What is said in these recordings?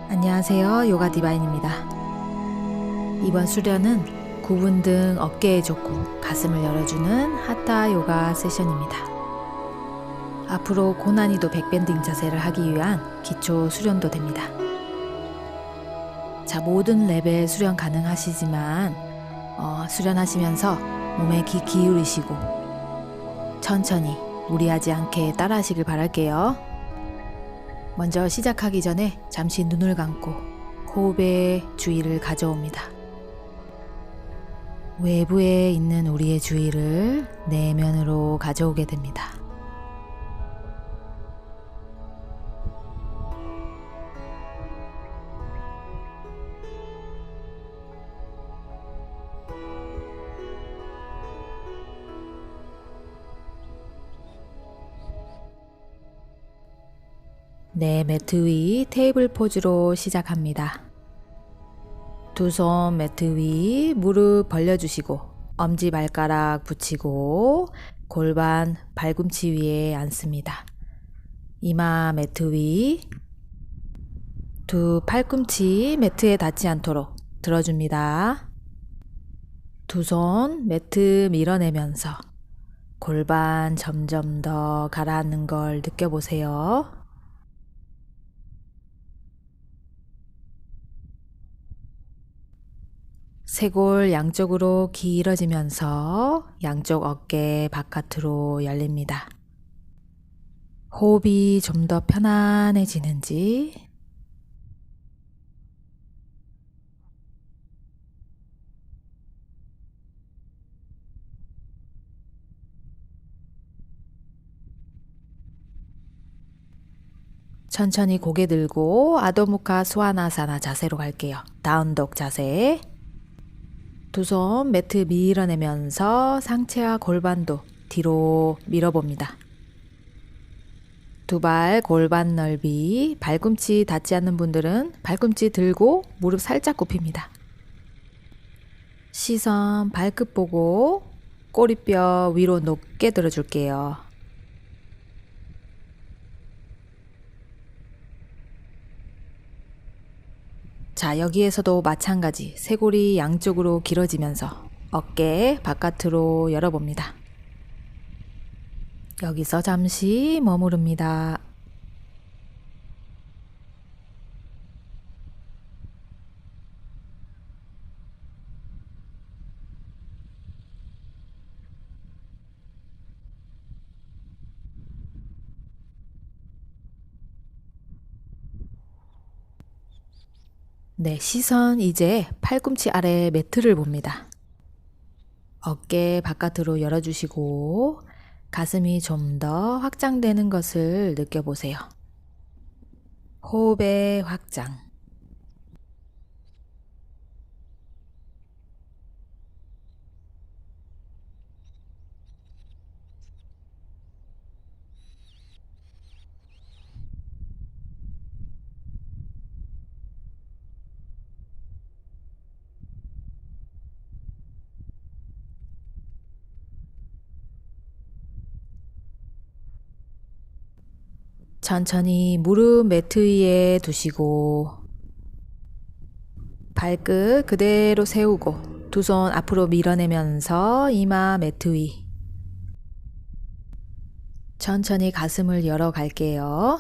안녕하세요. 요가 디바인입니다. 이번 수련은 구분 등 어깨에 좋고 가슴을 열어주는 하타 요가 세션입니다. 앞으로 고난이도 백밴딩 자세를 하기 위한 기초 수련도 됩니다. 자, 모든 레벨 수련 가능하시지만 수련하시면서 몸에 귀 기울이시고 천천히 무리하지 않게 따라하시길 바랄게요. 먼저 시작하기 전에 잠시 눈을 감고 호흡에 주의를 가져옵니다. 외부에 있는 우리의 주의를 내면으로 가져오게 됩니다. 네, 매트 위 테이블 포즈로 시작합니다. 두 손 매트 위 무릎 벌려주시고 엄지발가락 붙이고 골반 발꿈치 위에 앉습니다. 이마 매트 위, 두 팔꿈치 매트에 닿지 않도록 들어줍니다. 두 손 매트 밀어내면서 골반 점점 더 가라앉는 걸 느껴보세요. 쇄골 양쪽으로 길어지면서 양쪽 어깨 바깥으로 열립니다. 호흡이 좀 더 편안해지는지 천천히 고개 들고 아도무카 스와나사나 자세로 갈게요. 다운독 자세. 두 손 매트 밀어내면서 상체와 골반도 뒤로 밀어봅니다. 두 발 골반 넓이, 발꿈치 닿지 않는 분들은 발꿈치 들고 무릎 살짝 굽힙니다. 시선 발끝 보고 꼬리뼈 위로 높게 들어줄게요. 자, 여기에서도 마찬가지 쇄골이 양쪽으로 길어지면서 어깨 바깥으로 열어봅니다. 여기서 잠시 머무릅니다. 네, 시선 이제 팔꿈치 아래 매트를 봅니다. 어깨 바깥으로 열어주시고 가슴이 좀 더 확장되는 것을 느껴보세요. 호흡의 확장. 천천히 무릎 매트 위에 두시고 발끝 그대로 세우고 두 손 앞으로 밀어내면서 이마 매트 위. 천천히 가슴을 열어 갈게요.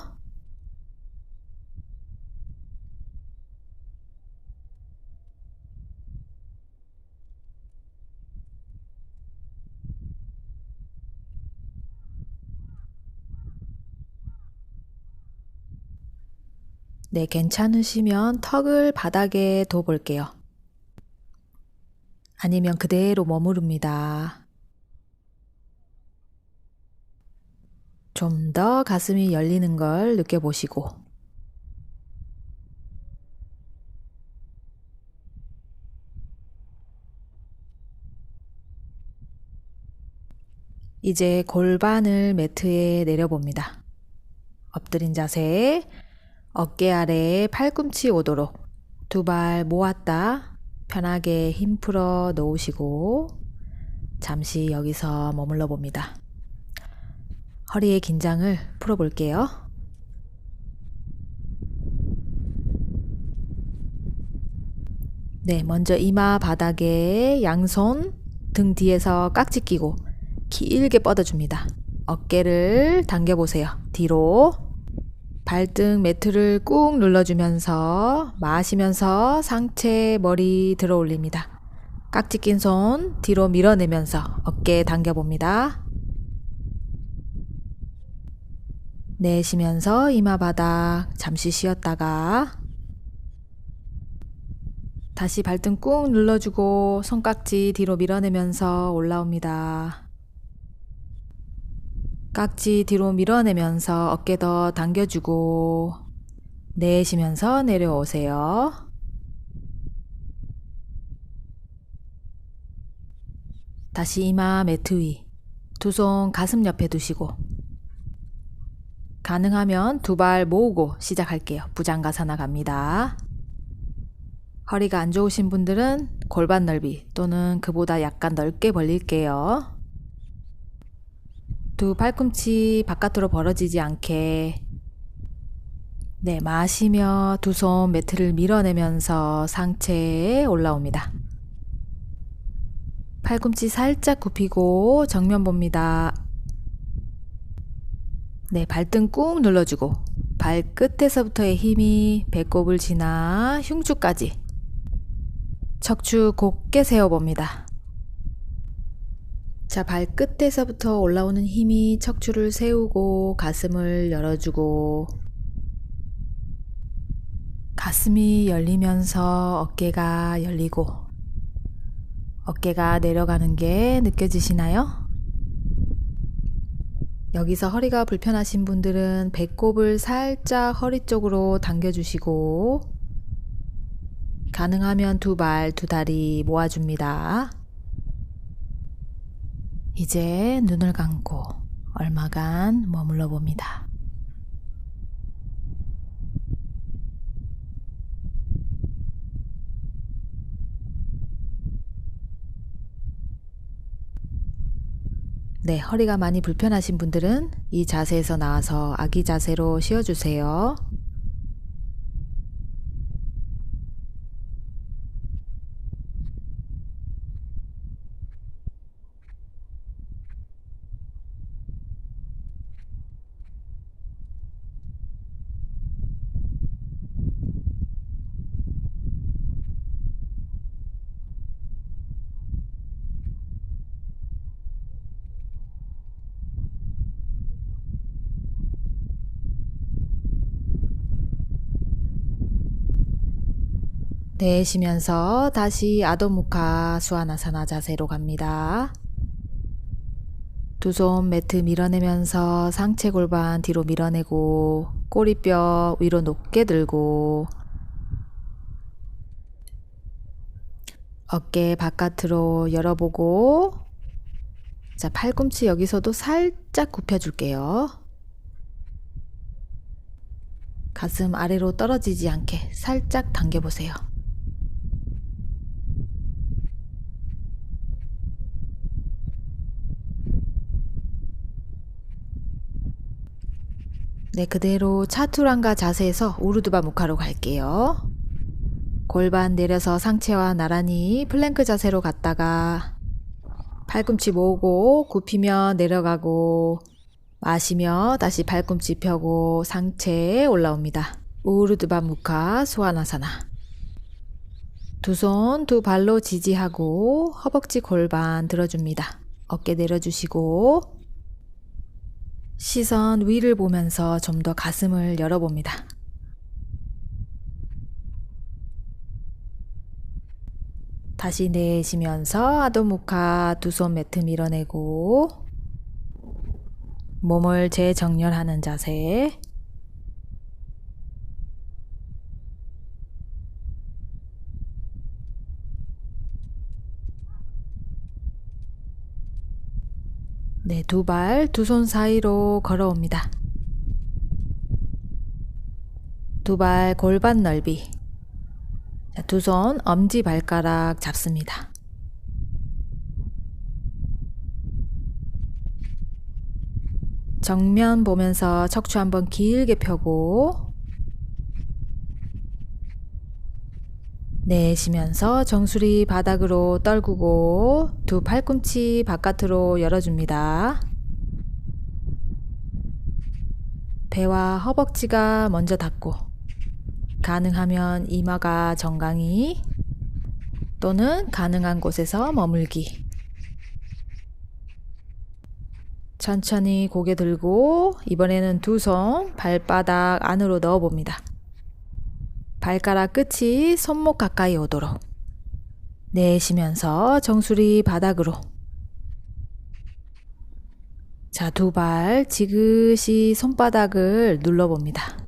네, 괜찮으시면 턱을 바닥에 둬볼게요. 아니면 그대로 머무릅니다. 좀 더 가슴이 열리는 걸 느껴보시고 이제 골반을 매트에 내려봅니다. 엎드린 자세, 어깨 아래에 팔꿈치 오도록 두 발 모았다 편하게 힘 풀어 놓으시고 잠시 여기서 머물러 봅니다. 허리의 긴장을 풀어 볼게요. 네, 먼저 이마 바닥에 양손 등 뒤에서 깍지 끼고 길게 뻗어줍니다. 어깨를 당겨보세요. 뒤로. 발등 매트를 꾹 눌러주면서 마시면서 상체 머리 들어 올립니다. 깍지 낀 손 뒤로 밀어내면서 어깨 당겨봅니다. 내쉬면서 이마 바닥 잠시 쉬었다가 다시 발등 꾹 눌러주고 손깍지 뒤로 밀어내면서 올라옵니다. 깍지 뒤로 밀어내면서 어깨 더 당겨주고 내쉬면서 내려오세요. 다시 이마 매트 위, 두 손 가슴 옆에 두시고 가능하면 두 발 모으고 시작할게요. 부장가사나 갑니다. 허리가 안 좋으신 분들은 골반 넓이 또는 그보다 약간 넓게 벌릴게요. 두 팔꿈치 바깥으로 벌어지지 않게 네, 마시며 두 손 매트를 밀어내면서 상체에 올라옵니다. 팔꿈치 살짝 굽히고 정면 봅니다. 네, 발등 꾹 눌러주고 발끝에서부터의 힘이 배꼽을 지나 흉추까지 척추 곧게 세워봅니다. 자, 발끝에서부터 올라오는 힘이 척추를 세우고 가슴을 열어주고 가슴이 열리면서 어깨가 열리고 어깨가 내려가는 게 느껴지시나요? 여기서 허리가 불편하신 분들은 배꼽을 살짝 허리 쪽으로 당겨주시고 가능하면 두 발, 두 다리 모아줍니다. 이제 눈을 감고 얼마간 머물러 봅니다. 네, 허리가 많이 불편하신 분들은 이 자세에서 나와서 아기 자세로 쉬어주세요. 내쉬면서 다시 아도무카 수아나사나 자세로 갑니다. 두 손 매트 밀어내면서 상체 골반 뒤로 밀어내고 꼬리뼈 위로 높게 들고 어깨 바깥으로 열어보고 자, 팔꿈치 여기서도 살짝 굽혀줄게요. 가슴 아래로 떨어지지 않게 살짝 당겨보세요. 네, 그대로 차투랑가 자세에서 우르드바 무카로 갈게요. 골반 내려서 상체와 나란히 플랭크 자세로 갔다가 팔꿈치 모으고 굽히며 내려가고 마시며 다시 팔꿈치 펴고 상체에 올라옵니다. 우르드바 무카 수아나사나. 두 손 두 발로 지지하고 허벅지 골반 들어줍니다. 어깨 내려주시고 시선 위를 보면서 좀 더 가슴을 열어봅니다. 다시 내쉬면서 아도무카 두 손 매트 밀어내고 몸을 재정렬하는 자세. 네, 두 발, 두 손 사이로 걸어옵니다. 두 발 골반 넓이. 두 손 엄지 발가락 잡습니다. 정면 보면서 척추 한번 길게 펴고 내쉬면서 정수리 바닥으로 떨구고 두 팔꿈치 바깥으로 열어줍니다. 배와 허벅지가 먼저 닿고 가능하면 이마가 정강이 또는 가능한 곳에서 머물기. 천천히 고개 들고 이번에는 두 손 발바닥 안으로 넣어 봅니다. 발가락 끝이 손목 가까이 오도록. 내쉬면서 정수리 바닥으로. 자, 두 발 지그시 손바닥을 눌러봅니다.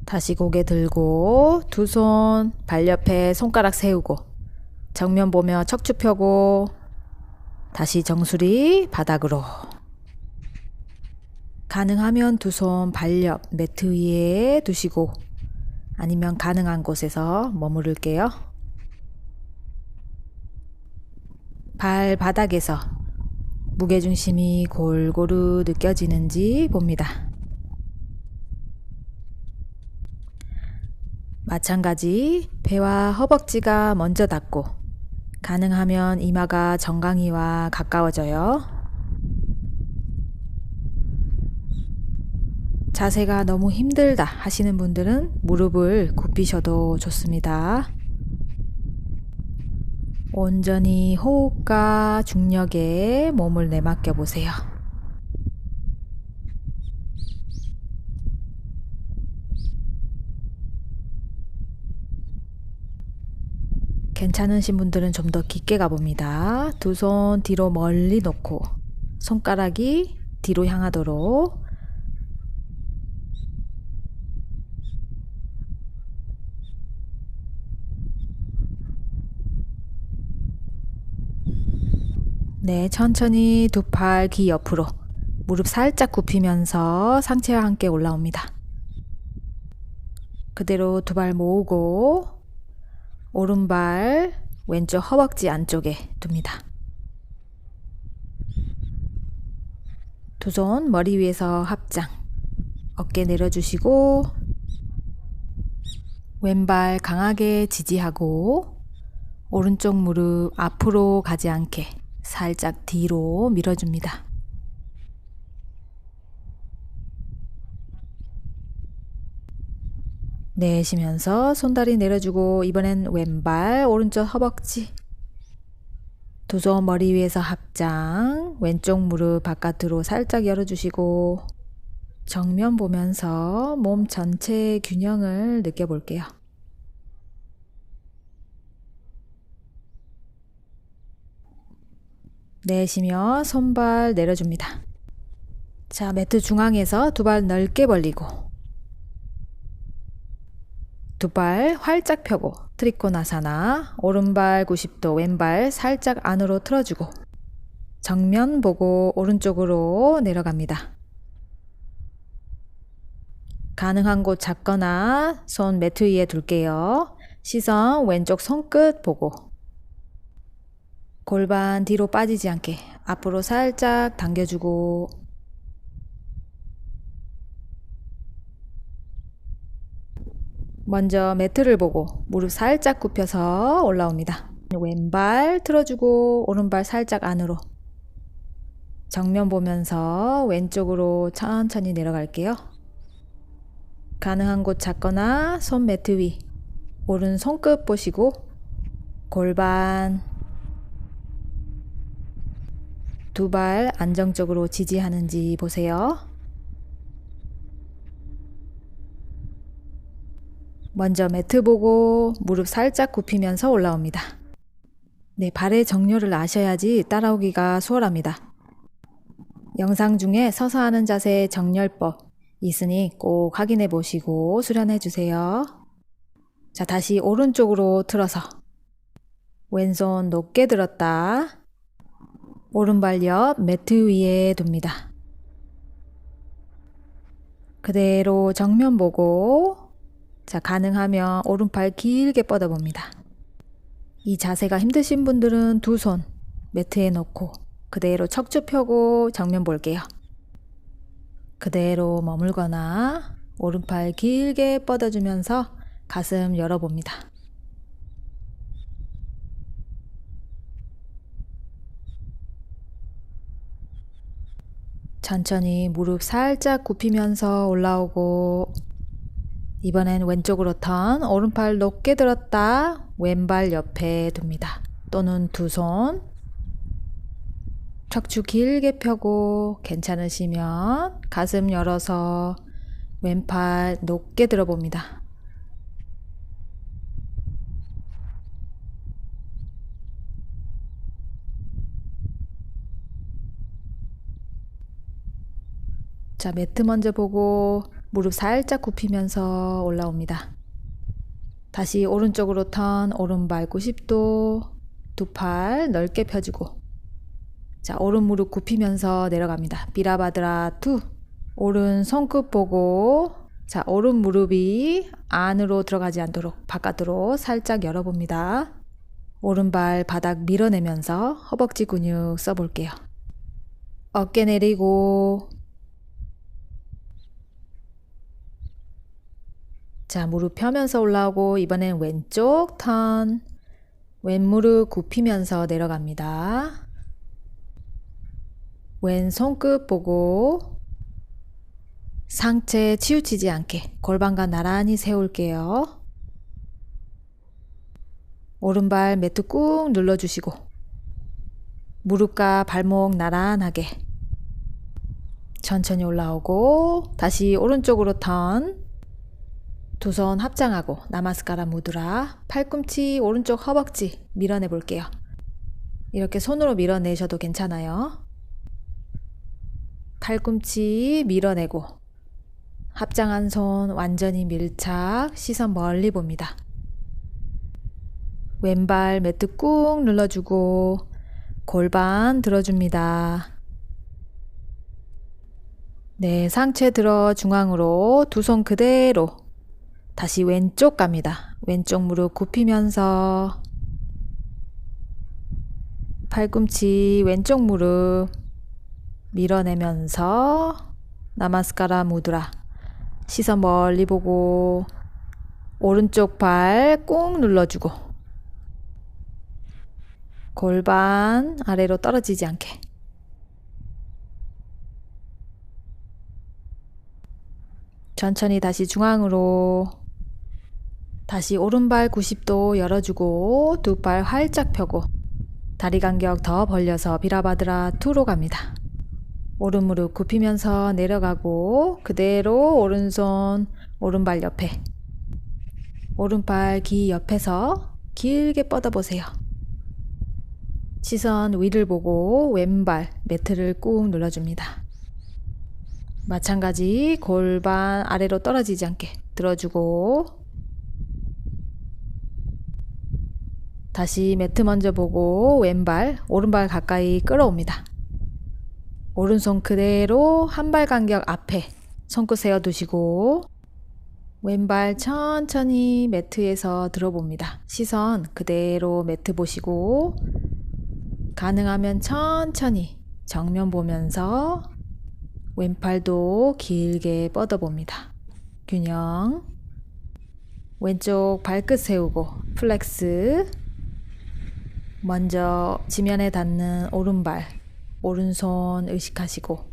다시 고개 들고 두 손 발 옆에 손가락 세우고 정면 보며 척추 펴고 다시 정수리 바닥으로. 가능하면 두 손 발 옆 매트 위에 두시고 아니면 가능한 곳에서 머무를게요. 발바닥에서 무게중심이 골고루 느껴지는지 봅니다. 마찬가지 배와 허벅지가 먼저 닿고 가능하면 이마가 정강이와 가까워져요. 자세가 너무 힘들다 하시는 분들은 무릎을 굽히셔도 좋습니다. 온전히 호흡과 중력에 몸을 내맡겨 보세요. 괜찮으신 분들은 좀 더 깊게 가봅니다. 두 손 뒤로 멀리 놓고 손가락이 뒤로 향하도록. 네, 천천히 두 팔 귀 옆으로 무릎 살짝 굽히면서 상체와 함께 올라옵니다. 그대로 두 발 모으고 오른발 왼쪽 허벅지 안쪽에 둡니다. 두 손 머리 위에서 합장. 어깨 내려주시고 왼발 강하게 지지하고 오른쪽 무릎 앞으로 가지 않게 살짝 뒤로 밀어줍니다. 내쉬면서 손다리 내려주고 이번엔 왼발 오른쪽 허벅지 두 손 머리 위에서 합장. 왼쪽 무릎 바깥으로 살짝 열어주시고 정면 보면서 몸 전체의 균형을 느껴볼게요. 내쉬며 손발 내려줍니다. 자, 매트 중앙에서 두 발 넓게 벌리고 두 발 활짝 펴고 트리코나사나. 오른발 90도 왼발 살짝 안으로 틀어주고 정면 보고 오른쪽으로 내려갑니다. 가능한 곳 잡거나 손 매트 위에 둘게요. 시선 왼쪽 손끝 보고 골반 뒤로 빠지지 않게 앞으로 살짝 당겨주고 먼저 매트를 보고 무릎 살짝 굽혀서 올라옵니다. 왼발 틀어주고 오른발 살짝 안으로 정면 보면서 왼쪽으로 천천히 내려갈게요. 가능한 곳 잡거나 손 매트 위 오른 손끝 보시고 골반 두 발 안정적으로 지지하는지 보세요. 먼저 매트 보고 무릎 살짝 굽히면서 올라옵니다. 네, 발의 정렬을 아셔야지 따라오기가 수월합니다. 영상 중에 서서 하는 자세 정렬법 있으니 꼭 확인해 보시고 수련해 주세요. 자, 다시 오른쪽으로 틀어서 왼손 높게 들었다. 오른발 옆 매트 위에 둡니다. 그대로 정면 보고 자, 가능하면 오른팔 길게 뻗어봅니다. 이 자세가 힘드신 분들은 두 손 매트에 놓고 그대로 척추 펴고 정면 볼게요. 그대로 머물거나 오른팔 길게 뻗어주면서 가슴 열어봅니다. 천천히 무릎 살짝 굽히면서 올라오고, 이번엔 왼쪽으로 턴, 오른팔 높게 들었다 왼발 옆에 둡니다. 또는 두 손 척추 길게 펴고, 괜찮으시면 가슴 열어서 왼팔 높게 들어봅니다. 자, 매트 먼저 보고 무릎 살짝 굽히면서 올라옵니다. 다시 오른쪽으로 턴, 오른발 90도, 두 팔 넓게 펴주고, 자, 오른 무릎 굽히면서 내려갑니다. 비라바드라 투. 오른 손끝 보고, 자, 오른 무릎이 안으로 들어가지 않도록 바깥으로 살짝 열어봅니다. 오른발 바닥 밀어내면서 허벅지 근육 써볼게요. 어깨 내리고, 자, 무릎 펴면서 올라오고, 이번엔 왼쪽 턴, 왼무릎 굽히면서 내려갑니다. 왼 손끝 보고 상체 치우치지 않게 골반과 나란히 세울게요. 오른발 매트 꾹 눌러주시고, 무릎과 발목 나란하게 천천히 올라오고, 다시 오른쪽으로 턴, 두 손 합장하고 나마스카라 무드라, 팔꿈치 오른쪽 허벅지 밀어내 볼게요. 이렇게 손으로 밀어내셔도 괜찮아요. 팔꿈치 밀어내고, 합장한 손 완전히 밀착, 시선 멀리 봅니다. 왼발 매트 꾹 눌러주고 골반 들어줍니다. 네, 상체 들어 중앙으로 두 손 그대로 다시 왼쪽 갑니다. 왼쪽 무릎 굽히면서 팔꿈치 왼쪽 무릎 밀어내면서 나마스카라 무드라, 시선 멀리 보고 오른쪽 발 꾹 눌러주고, 골반 아래로 떨어지지 않게. 천천히 다시 중앙으로, 다시 오른발 90도 열어주고 두 팔 활짝 펴고 다리 간격 더 벌려서 비라바드라 투로 갑니다. 오른 무릎 굽히면서 내려가고, 그대로 오른손 오른발 옆에, 오른발 귀 옆에서 길게 뻗어보세요. 시선 위를 보고 왼발 매트를 꾹 눌러줍니다. 마찬가지 골반 아래로 떨어지지 않게 들어주고, 다시 매트 먼저 보고 왼발 오른발 가까이 끌어옵니다. 오른손 그대로 한 발 간격 앞에 손끝 세워두시고, 왼발 천천히 매트에서 들어봅니다. 시선 그대로 매트 보시고, 가능하면 천천히 정면 보면서 왼팔도 길게 뻗어봅니다. 균형. 왼쪽 발끝 세우고 플렉스. 먼저 지면에 닿는 오른발, 오른손 의식하시고,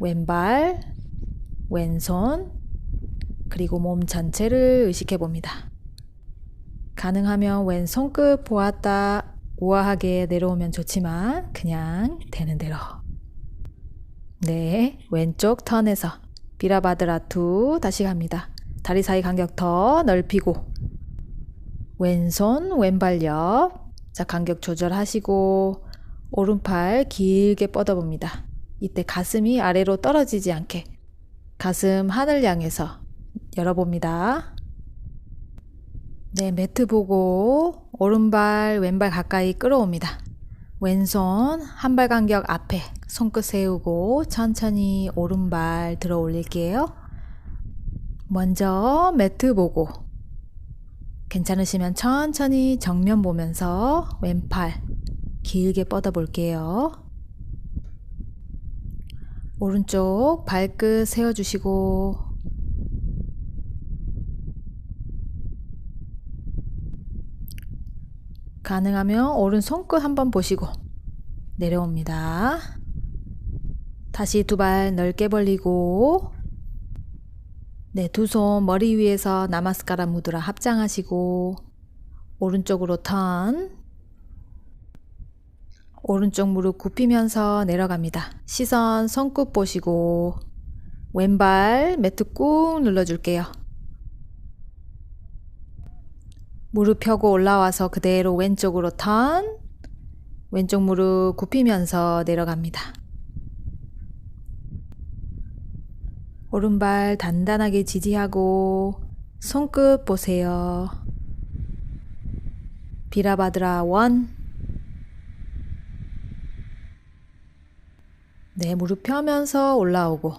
왼발, 왼손, 그리고 몸 전체를 의식해 봅니다. 가능하면 왼손 끝 보았다 우아하게 내려오면 좋지만 그냥 되는 대로. 네, 왼쪽 턴에서 비라바드라투 다시 갑니다. 다리 사이 간격 더 넓히고, 왼손 왼발 옆, 자, 간격 조절하시고 오른팔 길게 뻗어봅니다. 이때 가슴이 아래로 떨어지지 않게 가슴 하늘 향해서 열어봅니다. 네, 매트 보고 오른발 왼발 가까이 끌어옵니다. 왼손 한 발 간격 앞에 손끝 세우고 천천히 오른발 들어 올릴게요. 먼저 매트 보고, 괜찮으시면 천천히 정면 보면서 왼팔 길게 뻗어 볼게요. 오른쪽 발끝 세워주시고 가능하면 오른 손끝 한번 보시고 내려옵니다. 다시 두 발 넓게 벌리고 네, 두 손 머리 위에서 나마스카라 무드라 합장하시고 오른쪽으로 턴 오른쪽 무릎 굽히면서 내려갑니다. 시선 손끝 보시고 왼발 매트 꾹 눌러줄게요. 무릎 펴고 올라와서 그대로 왼쪽으로 턴 왼쪽 무릎 굽히면서 내려갑니다. 오른발 단단하게 지지하고 손끝 보세요. 비라바드라 원. 네, 무릎 펴면서 올라오고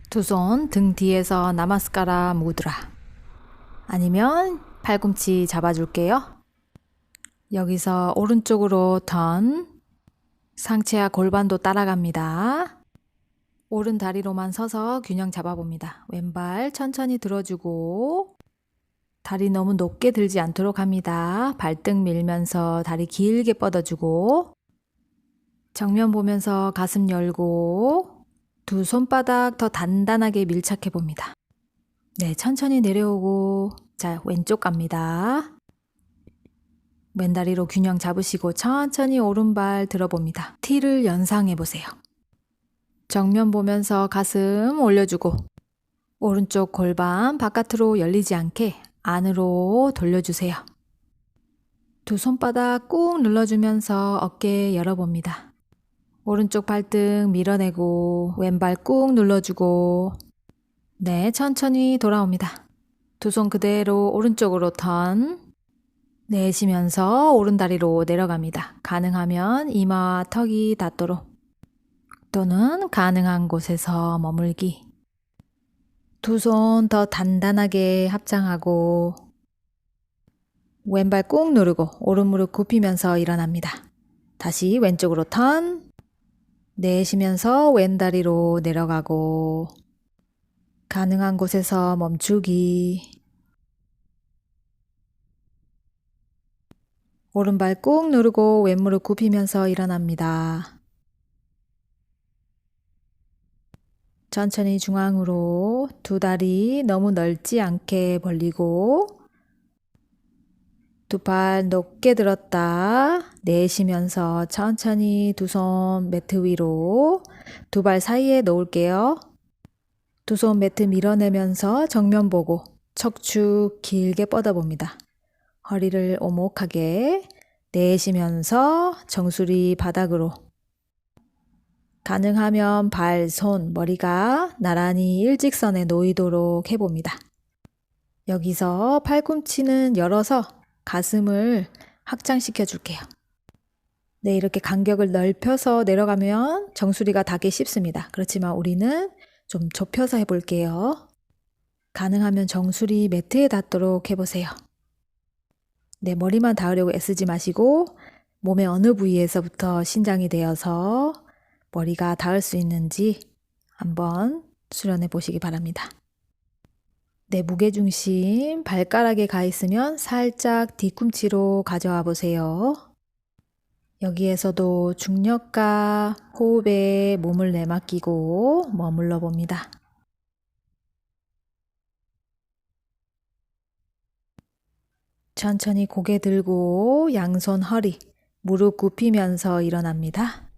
두 손 등 뒤에서 나마스카라 무드라 아니면 팔꿈치 잡아줄게요. 여기서 오른쪽으로 턴 상체와 골반도 따라갑니다. 오른 다리로만 서서 균형 잡아봅니다. 왼발 천천히 들어주고 다리 너무 높게 들지 않도록 합니다. 발등 밀면서 다리 길게 뻗어주고 정면 보면서 가슴 열고 두 손바닥 더 단단하게 밀착해 봅니다. 네, 천천히 내려오고 자, 왼쪽 갑니다. 왼다리로 균형 잡으시고 천천히 오른발 들어봅니다. T를 연상해 보세요. 정면 보면서 가슴 올려주고 오른쪽 골반 바깥으로 열리지 않게 안으로 돌려주세요. 두 손바닥 꾹 눌러주면서 어깨 열어봅니다. 오른쪽 발등 밀어내고 왼발 꾹 눌러주고 네, 천천히 돌아옵니다. 두 손 그대로 오른쪽으로 턴 내쉬면서 오른다리로 내려갑니다. 가능하면 이마와 턱이 닿도록 또는 가능한 곳에서 머물기. 두 손 더 단단하게 합장하고 왼발 꾹 누르고 오른 무릎 굽히면서 일어납니다. 다시 왼쪽으로 턴 내쉬면서 왼다리로 내려가고 가능한 곳에서 멈추기. 오른발 꾹 누르고 왼무릎 굽히면서 일어납니다. 천천히 중앙으로 두 다리 너무 넓지 않게 벌리고 두 발 높게 들었다 내쉬면서 천천히 두 손 매트 위로 두 발 사이에 놓을게요. 두 손 매트 밀어내면서 정면 보고 척추 길게 뻗어봅니다. 허리를 오목하게 내쉬면서 정수리 바닥으로 가능하면 발, 손, 머리가 나란히 일직선에 놓이도록 해봅니다. 여기서 팔꿈치는 열어서 가슴을 확장시켜 줄게요. 네, 이렇게 간격을 넓혀서 내려가면 정수리가 닿기 쉽습니다. 그렇지만 우리는 좀 좁혀서 해볼게요. 가능하면 정수리 매트에 닿도록 해보세요. 네, 머리만 닿으려고 애쓰지 마시고 몸의 어느 부위에서부터 신장이 되어서 머리가 닿을 수 있는지 한번 수련해 보시기 바랍니다. 네, 무게중심 발가락에 가 있으면 살짝 뒤꿈치로 가져와 보세요. 여기에서도 중력과 호흡에 몸을 내맡기고 머물러 봅니다. 천천히 고개 들고 양손 허리, 무릎 굽히면서 일어납니다.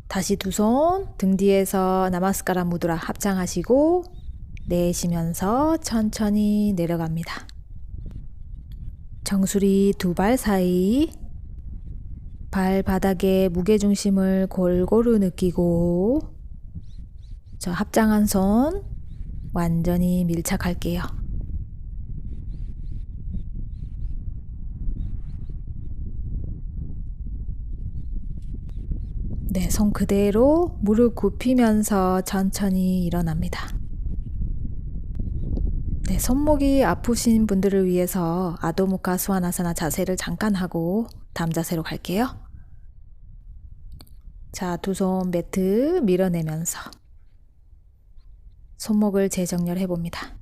다시 두 손 등 뒤에서 나마스카라 무드라 합장하시고 내쉬면서 천천히 내려갑니다. 정수리 두 발 사이 발바닥에 무게중심을 골고루 느끼고 저 합장한 손 완전히 밀착할게요. 네, 손 그대로 무릎 굽히면서 천천히 일어납니다. 네, 손목이 아프신 분들을 위해서 아도무카 스와나사나 자세를 잠깐 하고 다음 자세로 갈게요. 자, 두 손 매트 밀어내면서 손목을 재정렬해 봅니다.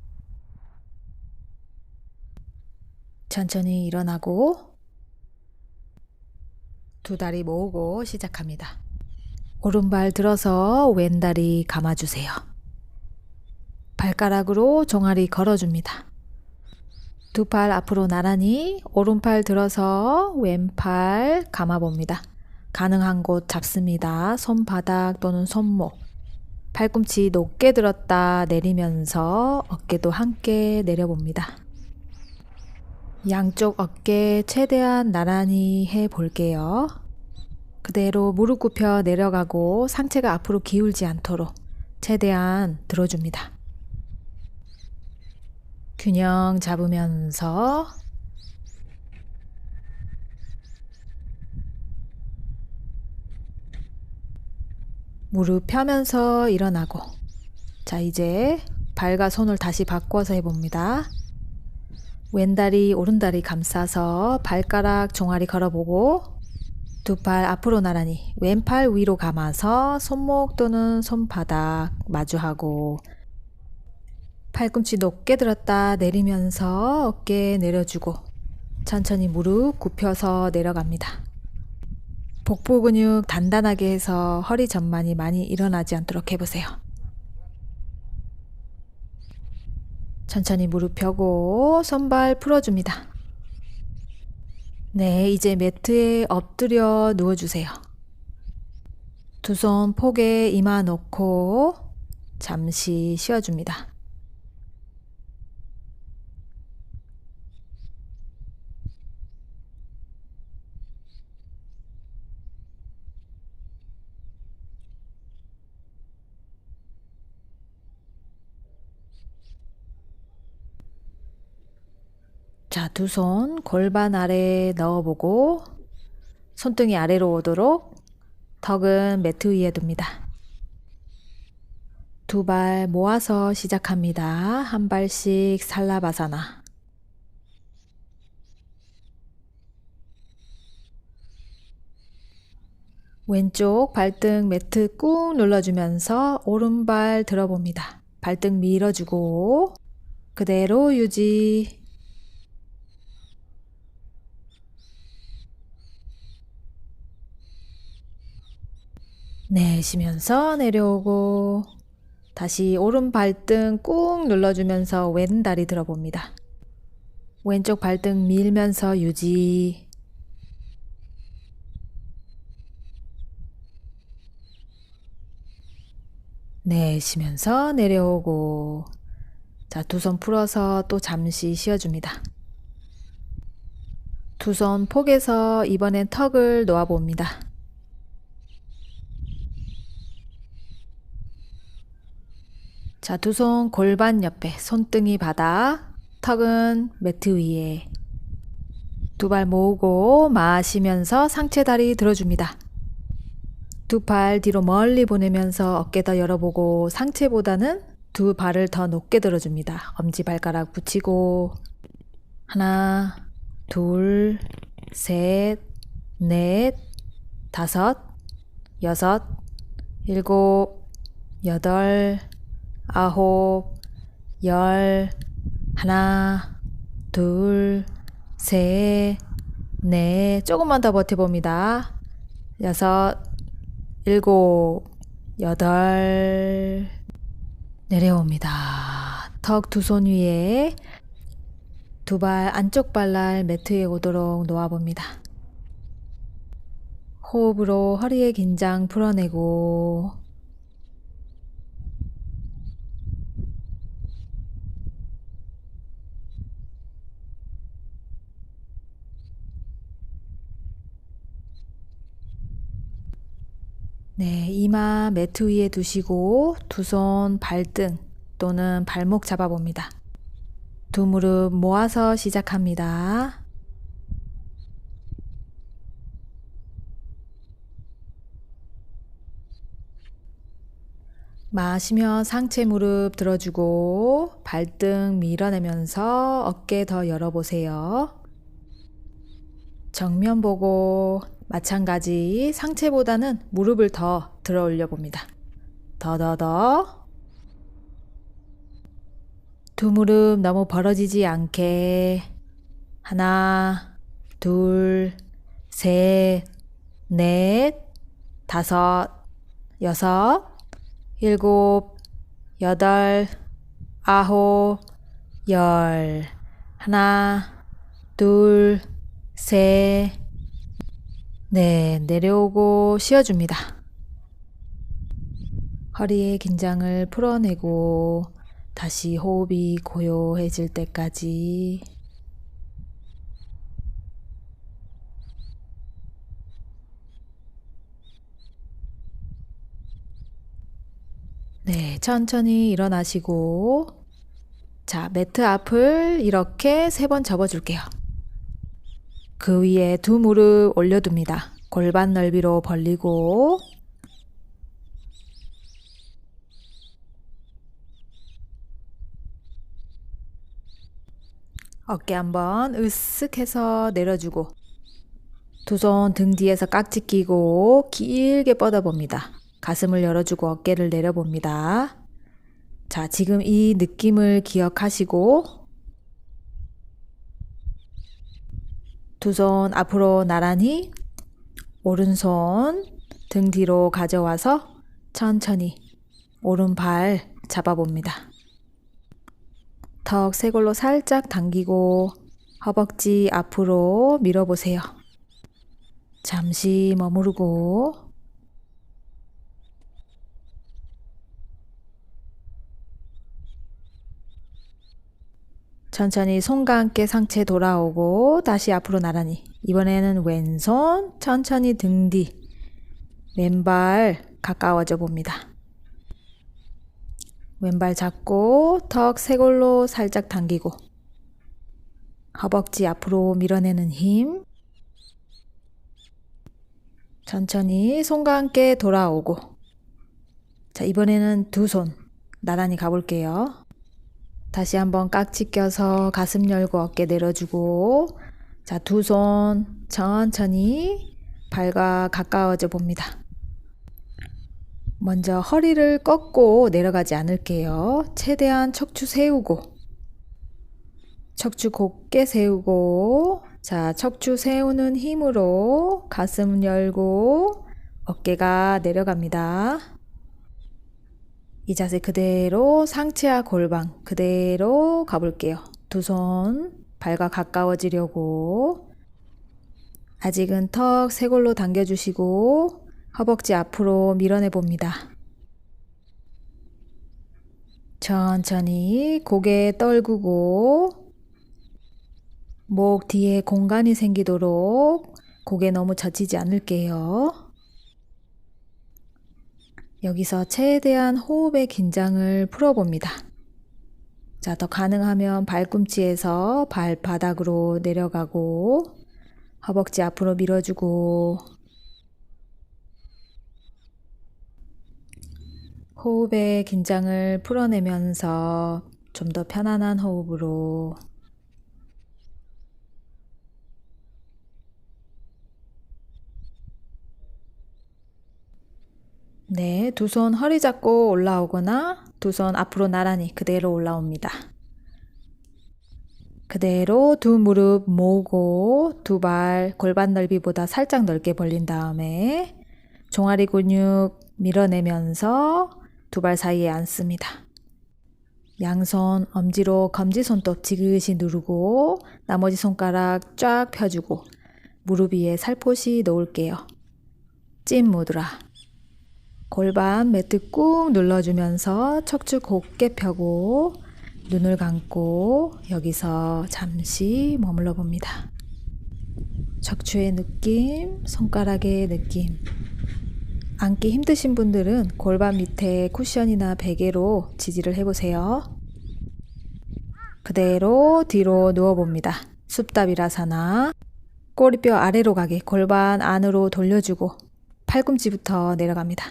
천천히 일어나고 두 다리 모으고 시작합니다. 오른발 들어서 왼다리 감아주세요. 발가락으로 종아리 걸어줍니다. 두 팔 앞으로 나란히 오른팔 들어서 왼팔 감아봅니다. 가능한 곳 잡습니다. 손바닥 또는 손목. 팔꿈치 높게 들었다 내리면서 어깨도 함께 내려봅니다. 양쪽 어깨 최대한 나란히 해 볼게요. 그대로 무릎 굽혀 내려가고 상체가 앞으로 기울지 않도록 최대한 들어줍니다. 균형 잡으면서 무릎 펴면서 일어나고, 자, 이제 발과 손을 다시 바꿔서 해봅니다. 왼다리 오른다리 감싸서 발가락 종아리 걸어보고 두 팔 앞으로 나란히 왼팔 위로 감아서 손목 또는 손바닥 마주하고 팔꿈치 높게 들었다 내리면서 어깨 내려주고 천천히 무릎 굽혀서 내려갑니다. 복부 근육 단단하게 해서 허리 전만이 많이 일어나지 않도록 해보세요. 천천히 무릎 펴고 손발 풀어줍니다. 네, 이제 매트에 엎드려 누워주세요. 두 손 폭에 이마 놓고 잠시 쉬어줍니다. 자, 두 손 골반 아래 넣어보고 손등이 아래로 오도록 턱은 매트 위에 둡니다. 두 발 모아서 시작합니다. 한 발씩 살라바사나. 왼쪽 발등 매트 꾹 눌러주면서 오른발 들어봅니다. 발등 밀어주고 그대로 유지. 내쉬면서 내려오고 다시 오른 발등 꾹 눌러주면서 왼 다리 들어봅니다. 왼쪽 발등 밀면서 유지. 내쉬면서 내려오고, 자, 두 손 풀어서 또 잠시 쉬어줍니다. 두 손 폭에서 이번엔 턱을 놓아봅니다. 자, 두 손 골반 옆에 손등이 바닥, 턱은 매트 위에. 두 발 모으고 마시면서 상체 다리 들어줍니다. 두 팔 뒤로 멀리 보내면서 어깨 더 열어보고 상체보다는 두 발을 더 높게 들어줍니다. 엄지발가락 붙이고 하나, 둘, 셋, 넷, 다섯, 여섯, 일곱, 여덟, 아홉, 열, 하나, 둘, 셋, 넷, 조금만 더 버텨봅니다. 여섯, 일곱, 여덟, 내려옵니다. 턱 두 손 위에 두 발 안쪽 발날 매트에 오도록 놓아봅니다. 호흡으로 허리의 긴장 풀어내고 네, 이마 매트 위에 두시고 두 손 발등 또는 발목 잡아봅니다. 두 무릎 모아서 시작합니다. 마시며 상체 무릎 들어주고 발등 밀어내면서 어깨 더 열어보세요. 정면 보고 마찬가지 상체보다는 무릎을 더 들어 올려 봅니다. 더. 두 무릎 너무 벌어지지 않게. 하나, 둘, 셋, 넷, 다섯, 여섯, 일곱, 여덟, 아홉, 열. 하나, 둘, 셋, 넷. 내려오고 쉬어줍니다. 허리의 긴장을 풀어내고 다시 호흡이 고요해질 때까지. 네, 천천히 일어나시고, 자, 매트 앞을 이렇게 3번 접어줄게요. 그 위에 두 무릎 올려둡니다. 골반 넓이로 벌리고, 어깨 한번 으쓱 해서 내려주고, 두 손 등 뒤에서 깍지 끼고 길게 뻗어봅니다. 가슴을 열어주고 어깨를 내려봅니다. 자, 지금 이 느낌을 기억하시고 두 손 앞으로 나란히 오른손 등 뒤로 가져와서 천천히 오른발 잡아봅니다. 턱 쇄골로 살짝 당기고 허벅지 앞으로 밀어보세요. 잠시 머무르고 천천히 손과 함께 상체 돌아오고 다시 앞으로 나란히. 이번에는 왼손 천천히 등 뒤 왼발 가까워져 봅니다. 왼발 잡고 턱 쇄골로 살짝 당기고 허벅지 앞으로 밀어내는 힘. 천천히 손과 함께 돌아오고. 자, 이번에는 두 손 나란히 가볼게요. 다시 한번 깍지 껴서 가슴 열고 어깨 내려주고, 자, 두 손 천천히 발과 가까워져 봅니다. 먼저 허리를 꺾고 내려가지 않을게요. 최대한 척추 세우고, 척추 곧게 세우고, 자, 척추 세우는 힘으로 가슴 열고 어깨가 내려갑니다. 이 자세 그대로 상체와 골반 그대로 가볼게요. 두 손 발과 가까워지려고. 아직은 턱 쇄골로 당겨주시고 허벅지 앞으로 밀어내 봅니다. 천천히 고개 떨구고 목 뒤에 공간이 생기도록 고개 너무 젖히지 않을게요. 여기서 최대한 호흡의 긴장을 풀어봅니다. 자, 더 가능하면 발꿈치에서 발바닥으로 내려가고 허벅지 앞으로 밀어주고 호흡의 긴장을 풀어내면서 좀 더 편안한 호흡으로 네, 두 손 허리 잡고 올라오거나 두 손 앞으로 나란히 그대로 올라옵니다. 그대로 두 무릎 모으고 두 발 골반 넓이보다 살짝 넓게 벌린 다음에 종아리 근육 밀어내면서 두 발 사이에 앉습니다. 양손 엄지로 검지손톱 지그시 누르고 나머지 손가락 쫙 펴주고 무릎 위에 살포시 놓을게요. 찐 무드라. 골반 매트 꾹 눌러주면서 척추 곧게 펴고 눈을 감고 여기서 잠시 머물러 봅니다. 척추의 느낌, 손가락의 느낌. 앉기 힘드신 분들은 골반 밑에 쿠션이나 베개로 지지를 해보세요. 그대로 뒤로 누워봅니다. 숲다비라사나. 꼬리뼈 아래로 가게 골반 안으로 돌려주고 팔꿈치부터 내려갑니다.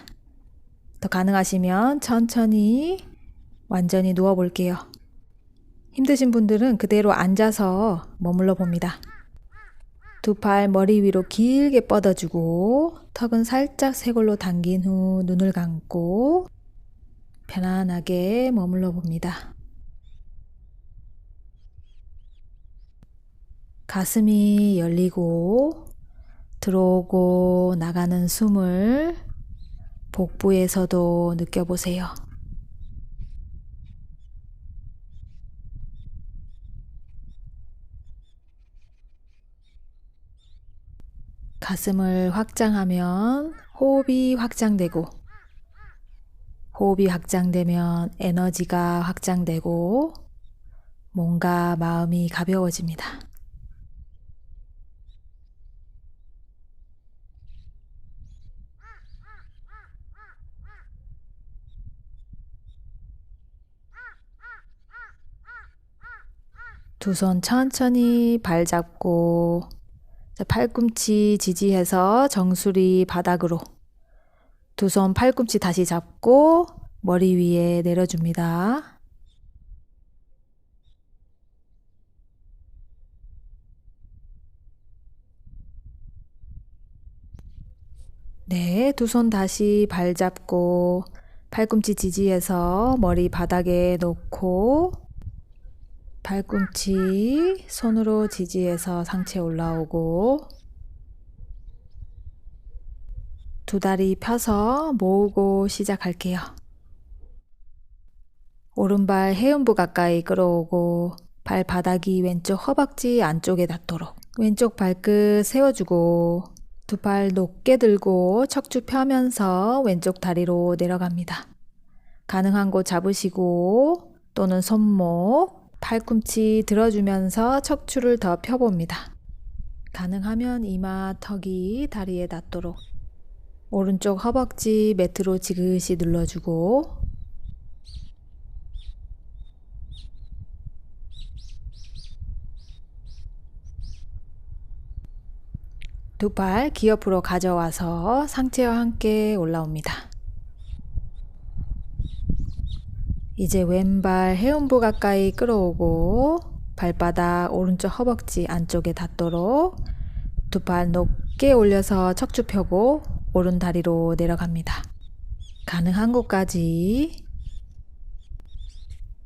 더 가능하시면 천천히 완전히 누워볼게요. 힘드신 분들은 그대로 앉아서 머물러 봅니다. 두 팔 머리 위로 길게 뻗어주고 턱은 살짝 쇄골로 당긴 후 눈을 감고 편안하게 머물러 봅니다. 가슴이 열리고 들어오고 나가는 숨을 복부에서도 느껴보세요. 가슴을 확장하면 호흡이 확장되고, 호흡이 확장되면 에너지가 확장되고, 몸과 마음이 가벼워집니다. 두 손 천천히 발 잡고 팔꿈치 지지해서 정수리 바닥으로 두 손 팔꿈치 다시 잡고 머리 위에 내려줍니다. 네, 두 손 다시 발 잡고 팔꿈치 지지해서 머리 바닥에 놓고 팔꿈치 손으로 지지해서 상체 올라오고 두 다리 펴서 모으고 시작할게요. 오른발 해음부 가까이 끌어오고 발바닥이 왼쪽 허벅지 안쪽에 닿도록 왼쪽 발끝 세워주고 두 팔 높게 들고 척추 펴면서 왼쪽 다리로 내려갑니다. 가능한 곳 잡으시고 또는 손목, 팔꿈치 들어주면서 척추를 더 펴봅니다. 가능하면 이마, 턱이 다리에 닿도록 오른쪽 허벅지 매트로 지그시 눌러주고 두 팔 귀 옆으로 가져와서 상체와 함께 올라옵니다. 이제 왼발 해음부 가까이 끌어오고 발바닥 오른쪽 허벅지 안쪽에 닿도록 두 팔 높게 올려서 척추 펴고 오른 다리로 내려갑니다. 가능한 곳까지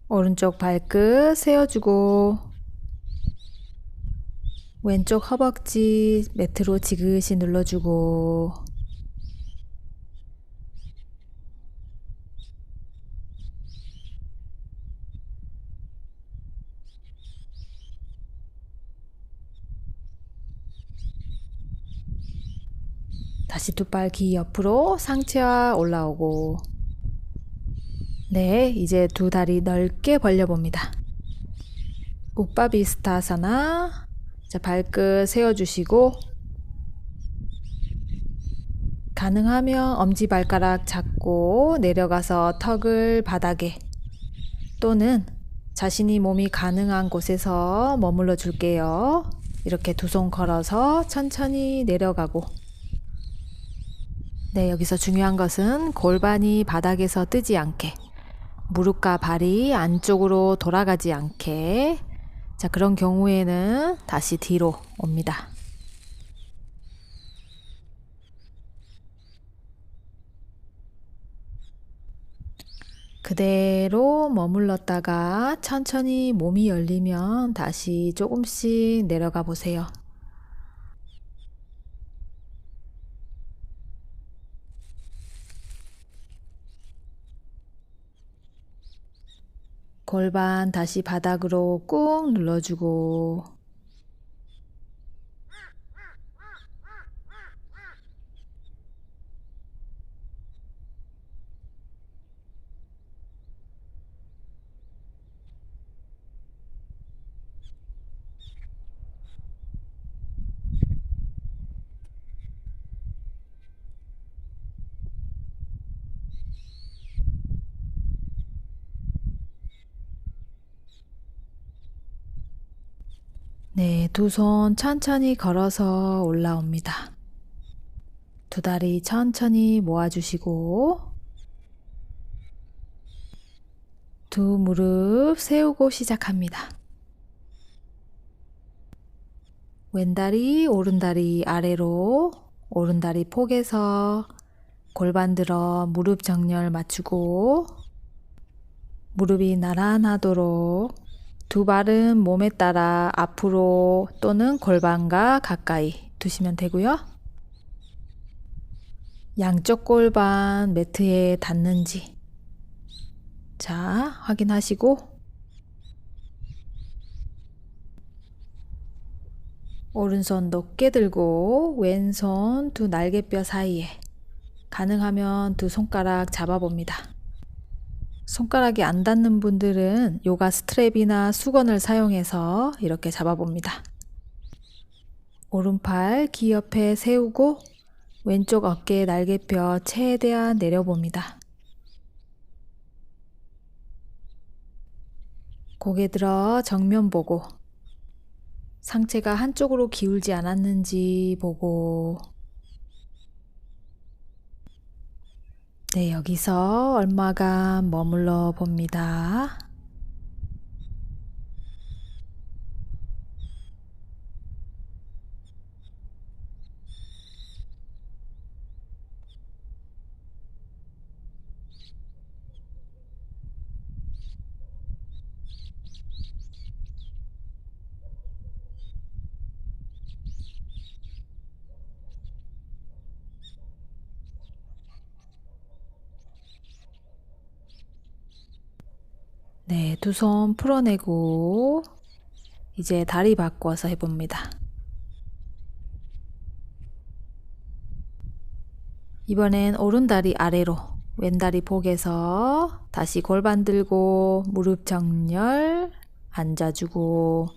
오른쪽 발끝 세워주고 왼쪽 허벅지 매트로 지그시 눌러주고 다시 두 팔 귀 옆으로 상체와 올라오고 네, 이제 두 다리 넓게 벌려봅니다. 우빠비스타사나 자, 발끝 세워주시고 가능하면 엄지발가락 잡고 내려가서 턱을 바닥에 또는 자신이 몸이 가능한 곳에서 머물러 줄게요. 이렇게 두 손 걸어서 천천히 내려가고 네, 여기서 중요한 것은 골반이 바닥에서 뜨지 않게 무릎과 발이 안쪽으로 돌아가지 않게 자, 그런 경우에는 다시 뒤로 옵니다. 그대로 머물렀다가 천천히 몸이 열리면 다시 조금씩 내려가 보세요. 골반 다시 바닥으로 꾹 눌러주고 네, 두 손 천천히 걸어서 올라옵니다. 두 다리 천천히 모아주시고 두 무릎 세우고 시작합니다. 왼다리, 오른다리 아래로, 오른다리 폭에서 골반 들어 무릎 정렬 맞추고 무릎이 나란하도록 두 발은 몸에 따라 앞으로 또는 골반과 가까이 두시면 되고요. 양쪽 골반 매트에 닿는지 자, 확인하시고 오른손 높게 들고 왼손 두 날개뼈 사이에 가능하면 두 손가락 잡아봅니다. 손가락이 안 닿는 분들은 요가 스트랩이나 수건을 사용해서 이렇게 잡아봅니다. 오른팔 귀 옆에 세우고 왼쪽 어깨 날개뼈 최대한 내려봅니다. 고개 들어 정면 보고 상체가 한쪽으로 기울지 않았는지 보고 네, 여기서 얼마간 머물러 봅니다. 네, 두 손 풀어내고 이제 다리 바꿔서 해봅니다. 이번엔 오른다리 아래로 왼다리 복에서 다시 골반 들고 무릎 정렬 앉아주고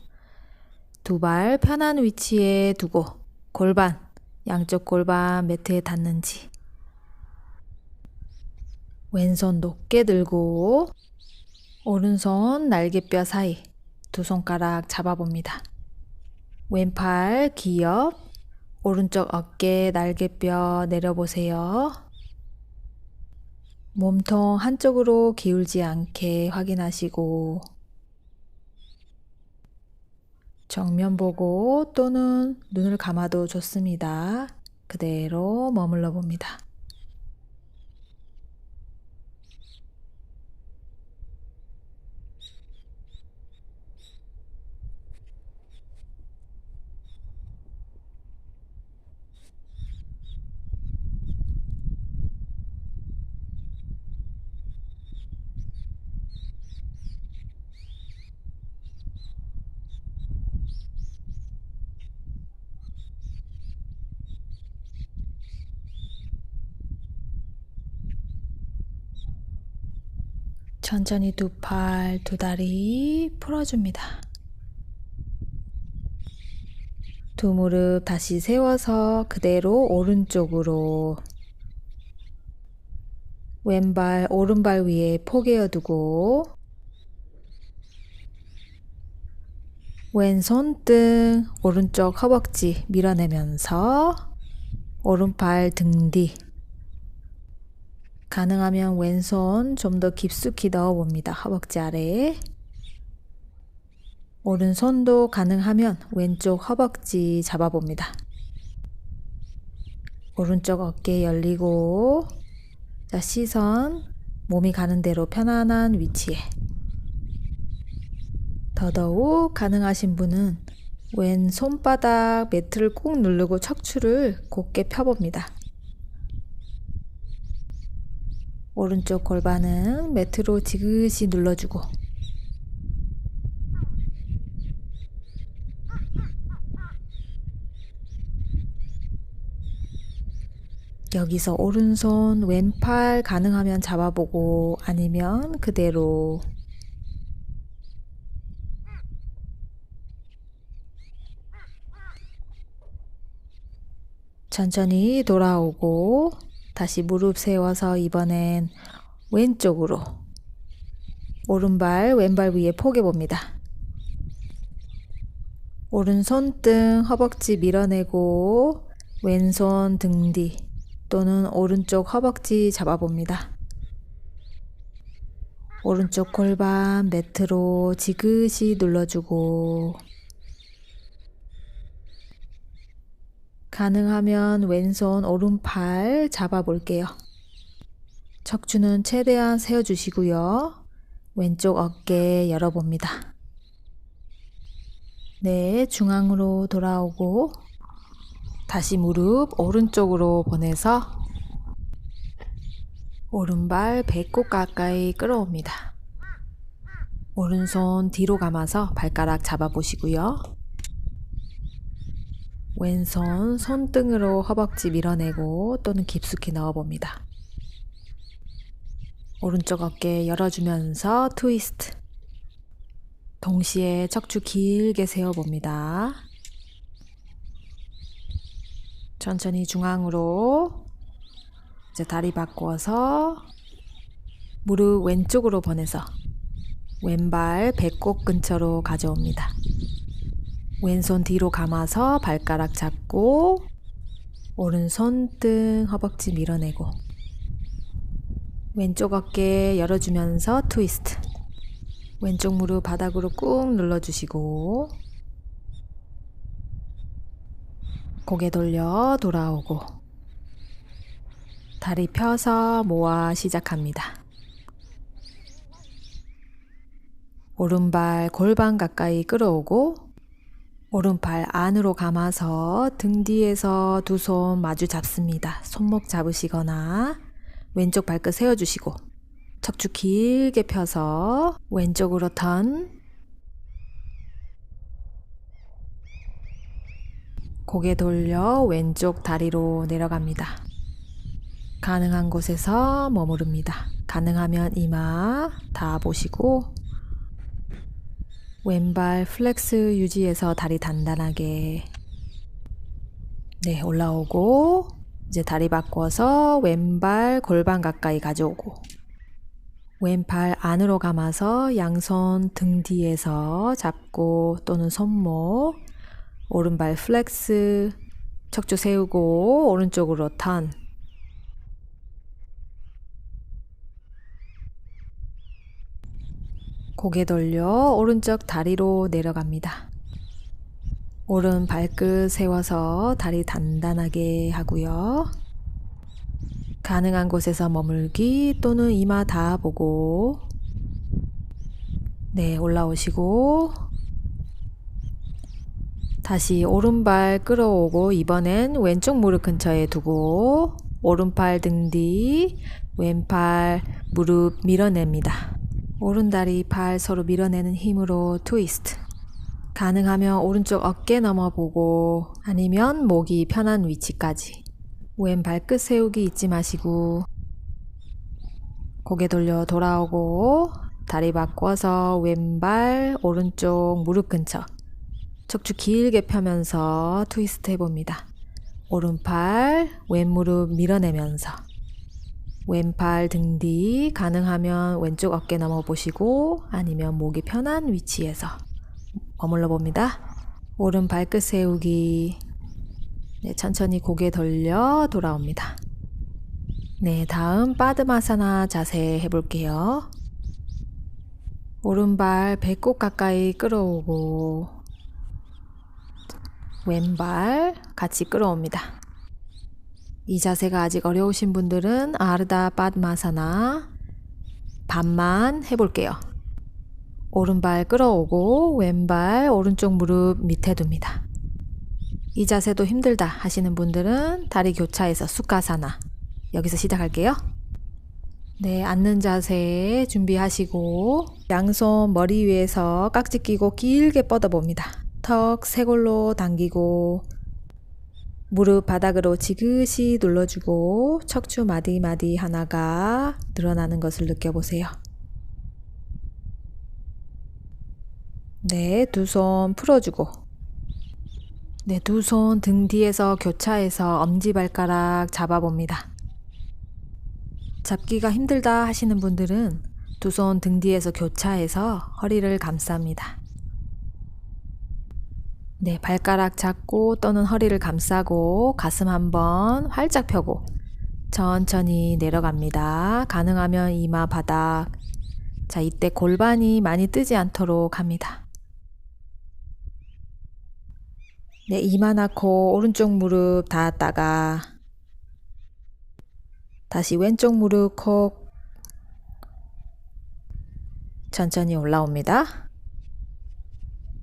두 발 편한 위치에 두고 골반 양쪽 골반 매트에 닿는지 왼손 높게 들고 오른손 날개뼈 사이 두 손가락 잡아봅니다. 왼팔 귀 옆, 오른쪽 어깨 날개뼈 내려보세요. 몸통 한쪽으로 기울지 않게 확인하시고 정면 보고 또는 눈을 감아도 좋습니다. 그대로 머물러 봅니다. 천천히 두 팔, 두 다리 풀어줍니다. 두 무릎 다시 세워서 그대로 오른쪽으로 왼발, 오른발 위에 포개어 두고 왼손 등 오른쪽 허벅지 밀어내면서 오른팔 등 뒤 가능하면 왼손 좀 더 깊숙이 넣어봅니다. 허벅지 아래에 오른손도 가능하면 왼쪽 허벅지 잡아봅니다. 오른쪽 어깨 열리고 자, 시선 몸이 가는 대로 편안한 위치에 더더욱 가능하신 분은 왼 손바닥 매트를 꾹 누르고 척추를 곧게 펴봅니다. 오른쪽 골반은 매트로 지그시 눌러주고 여기서 오른손 왼팔 가능하면 잡아보고 아니면 그대로 천천히 돌아오고 다시 무릎 세워서 이번엔 왼쪽으로 오른발 왼발 위에 포개 봅니다. 오른손 등 허벅지 밀어내고 왼손 등 뒤 또는 오른쪽 허벅지 잡아봅니다. 오른쪽 골반 매트로 지그시 눌러주고 가능하면 왼손 오른팔 잡아볼게요. 척추는 최대한 세워주시고요. 왼쪽 어깨 열어봅니다. 네, 중앙으로 돌아오고 다시 무릎 오른쪽으로 보내서 오른발 배꼽 가까이 끌어옵니다. 오른손 뒤로 감아서 발가락 잡아보시고요. 왼손 손등으로 허벅지 밀어내고 또는 깊숙이 넣어봅니다. 오른쪽 어깨 열어주면서 트위스트. 동시에 척추 길게 세워봅니다. 천천히 중앙으로 이제 다리 바꿔서 무릎 왼쪽으로 보내서 왼발 배꼽 근처로 가져옵니다. 왼손 뒤로 감아서 발가락 잡고 오른손 등 허벅지 밀어내고 왼쪽 어깨 열어주면서 트위스트. 왼쪽 무릎 바닥으로 꾹 눌러주시고 고개 돌려 돌아오고 다리 펴서 모아 시작합니다. 오른발 골반 가까이 끌어오고 오른팔 안으로 감아서 등 뒤에서 두 손 마주 잡습니다. 손목 잡으시거나 왼쪽 발끝 세워주시고 척추 길게 펴서 왼쪽으로 턴. 고개 돌려 왼쪽 다리로 내려갑니다. 가능한 곳에서 머무릅니다. 가능하면 이마 다 보시고 왼발 플렉스 유지해서 다리 단단하게 올라오고 이제 다리 바꿔서 왼발 골반 가까이 가져오고 왼팔 안으로 감아서 양손 등 뒤에서 잡고 또는 손목 오른발 플렉스 척추 세우고 오른쪽으로 턴. 고개 돌려 오른쪽 다리로 내려갑니다. 오른 발끝 세워서 다리 단단하게 하고요. 가능한 곳에서 머물기 또는 이마 다 보고 올라오시고 다시 오른발 끌어오고 이번엔 왼쪽 무릎 근처에 두고 오른팔 등 뒤 왼팔 무릎 밀어냅니다. 오른다리 팔 서로 밀어내는 힘으로 트위스트. 가능하면 오른쪽 어깨 넘어보고 아니면 목이 편한 위치까지. 왼 발끝 세우기 잊지 마시고 고개 돌려 돌아오고 다리 바꿔서 왼발 오른쪽 무릎 근처 척추 길게 펴면서 트위스트 해봅니다. 오른팔 왼무릎 밀어내면서 왼팔 등 뒤 가능하면 왼쪽 어깨 넘어보시고 아니면 목이 편한 위치에서 머물러 봅니다. 오른 발끝 세우기. 천천히 고개 돌려 돌아옵니다. 다음 빠드마사나 자세 해볼게요. 오른발 배꼽 가까이 끌어오고 왼발 같이 끌어옵니다. 이 자세가 아직 어려우신 분들은 아르다 빠드마사나 반만 해볼게요. 오른발 끌어오고 왼발 오른쪽 무릎 밑에 둡니다. 이 자세도 힘들다 하시는 분들은 다리 교차해서 수카사나 여기서 시작할게요. 앉는 자세 준비하시고 양손 머리 위에서 깍지 끼고 길게 뻗어봅니다. 턱 쇄골로 당기고 무릎 바닥으로 지그시 눌러주고 척추 마디마디 하나가 늘어나는 것을 느껴보세요. 두 손 풀어주고 두 손 등 뒤에서 교차해서 엄지발가락 잡아봅니다. 잡기가 힘들다 하시는 분들은 두 손 등 뒤에서 교차해서 허리를 감쌉니다. 발가락 잡고 또는 허리를 감싸고 가슴 한번 활짝 펴고 천천히 내려갑니다. 가능하면 이마 바닥. 자, 이때 골반이 많이 뜨지 않도록 합니다. 네, 이마 낳고 오른쪽 무릎 닿았다가 다시 왼쪽 무릎 콕 천천히 올라옵니다.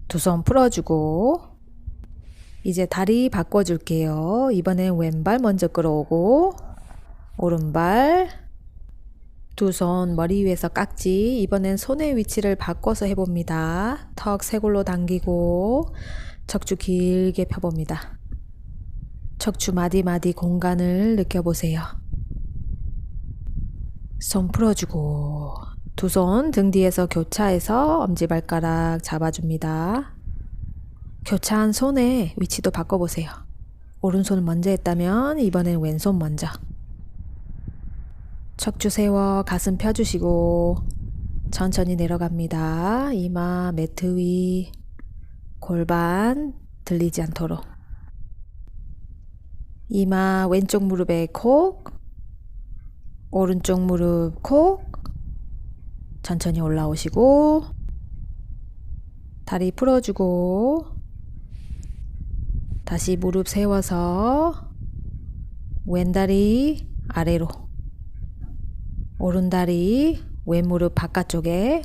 두 손 풀어주고 이제 다리 바꿔줄게요. 이번엔 왼발 먼저 끌어오고 오른발 두 손 머리 위에서 깍지. 이번엔 손의 위치를 바꿔서 해봅니다. 턱 쇄골로 당기고 척추 길게 펴봅니다. 척추 마디마디 공간을 느껴보세요. 손 풀어주고 두 손 등 뒤에서 교차해서 엄지발가락 잡아줍니다. 교차한 손의 위치도 바꿔보세요. 오른손 먼저 했다면 이번엔 왼손 먼저. 척추 세워 가슴 펴주시고 천천히 내려갑니다. 이마 매트 위 골반 들리지 않도록. 이마 왼쪽 무릎에 콕 오른쪽 무릎 콕 천천히 올라오시고 다리 풀어주고 다시 무릎 세워서 왼다리 아래로 오른다리 왼무릎 바깥쪽에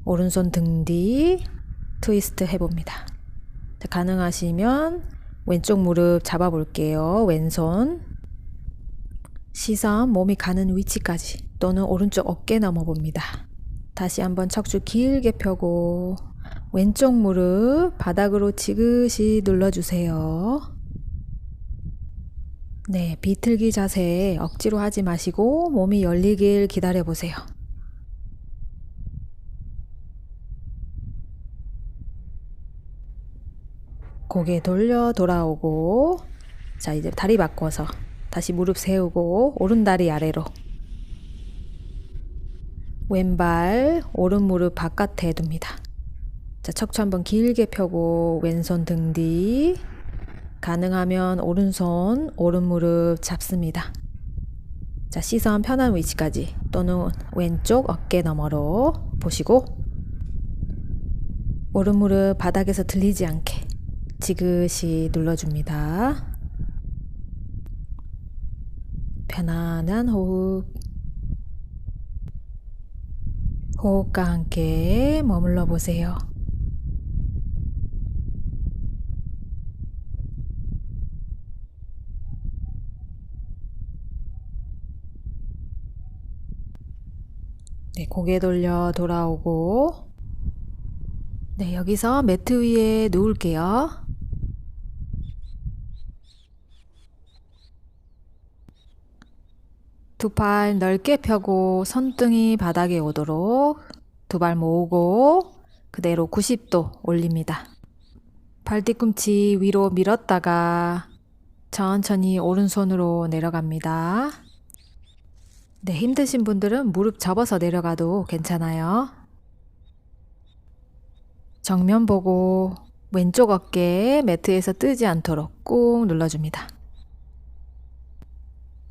오른손 등 뒤 트위스트 해봅니다. 자, 가능하시면 왼쪽 무릎 잡아볼게요. 왼손 시선 몸이 가는 위치까지 또는 오른쪽 어깨 넘어봅니다. 다시 한번 척추 길게 펴고 왼쪽 무릎 바닥으로 지그시 눌러주세요. 네, 비틀기 자세 억지로 하지 마시고 몸이 열리길 기다려보세요. 고개 돌려 돌아오고 자 이제 다리 바꿔서 다시 무릎 세우고 오른다리 아래로 왼발 오른 무릎 바깥에 둡니다. 자 척추 한번 길게 펴고 왼손 등 뒤 가능하면 오른손 오른 무릎 잡습니다. 자 시선 편한 위치까지 또는 왼쪽 어깨 너머로 보시고 오른 무릎 바닥에서 들리지 않게 지그시 눌러줍니다. 편안한 호흡 호흡과 함께 머물러 보세요. 네, 고개 돌려 돌아오고 네, 여기서 매트 위에 누울게요. 두 팔 넓게 펴고 손등이 바닥에 오도록 두 발 모으고 그대로 90도 올립니다. 발 뒤꿈치 위로 밀었다가 천천히 오른손으로 내려갑니다. 네, 힘드신 분들은 무릎 접어서 내려가도 괜찮아요. 정면 보고 왼쪽 어깨 매트에서 뜨지 않도록 꾹 눌러줍니다.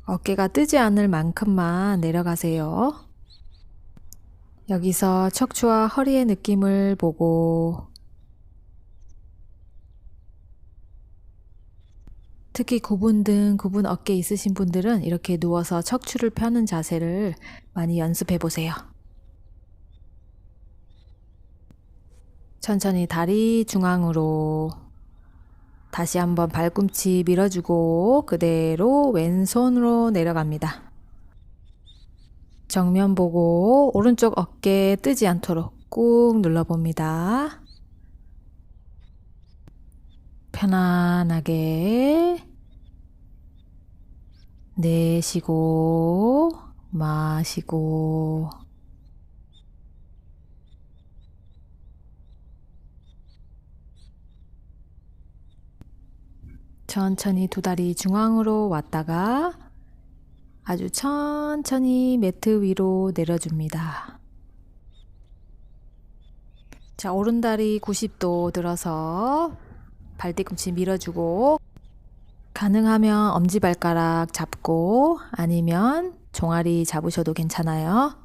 어깨가 뜨지 않을 만큼만 내려가세요. 여기서 척추와 허리의 느낌을 보고 특히 구분 등 구분 어깨 있으신 분들은 이렇게 누워서 척추를 펴는 자세를 많이 연습해 보세요. 천천히 다리 중앙으로 다시 한번 발꿈치 밀어주고 그대로 왼손으로 내려갑니다. 정면 보고 오른쪽 어깨 뜨지 않도록 꾹 눌러봅니다. 편안하게 내쉬고 마시고 천천히 두 다리 중앙으로 왔다가 아주 천천히 매트 위로 내려줍니다. 자, 오른다리 90도 들어서 발 뒤꿈치 밀어주고 가능하면 엄지발가락 잡고 아니면 종아리 잡으셔도 괜찮아요.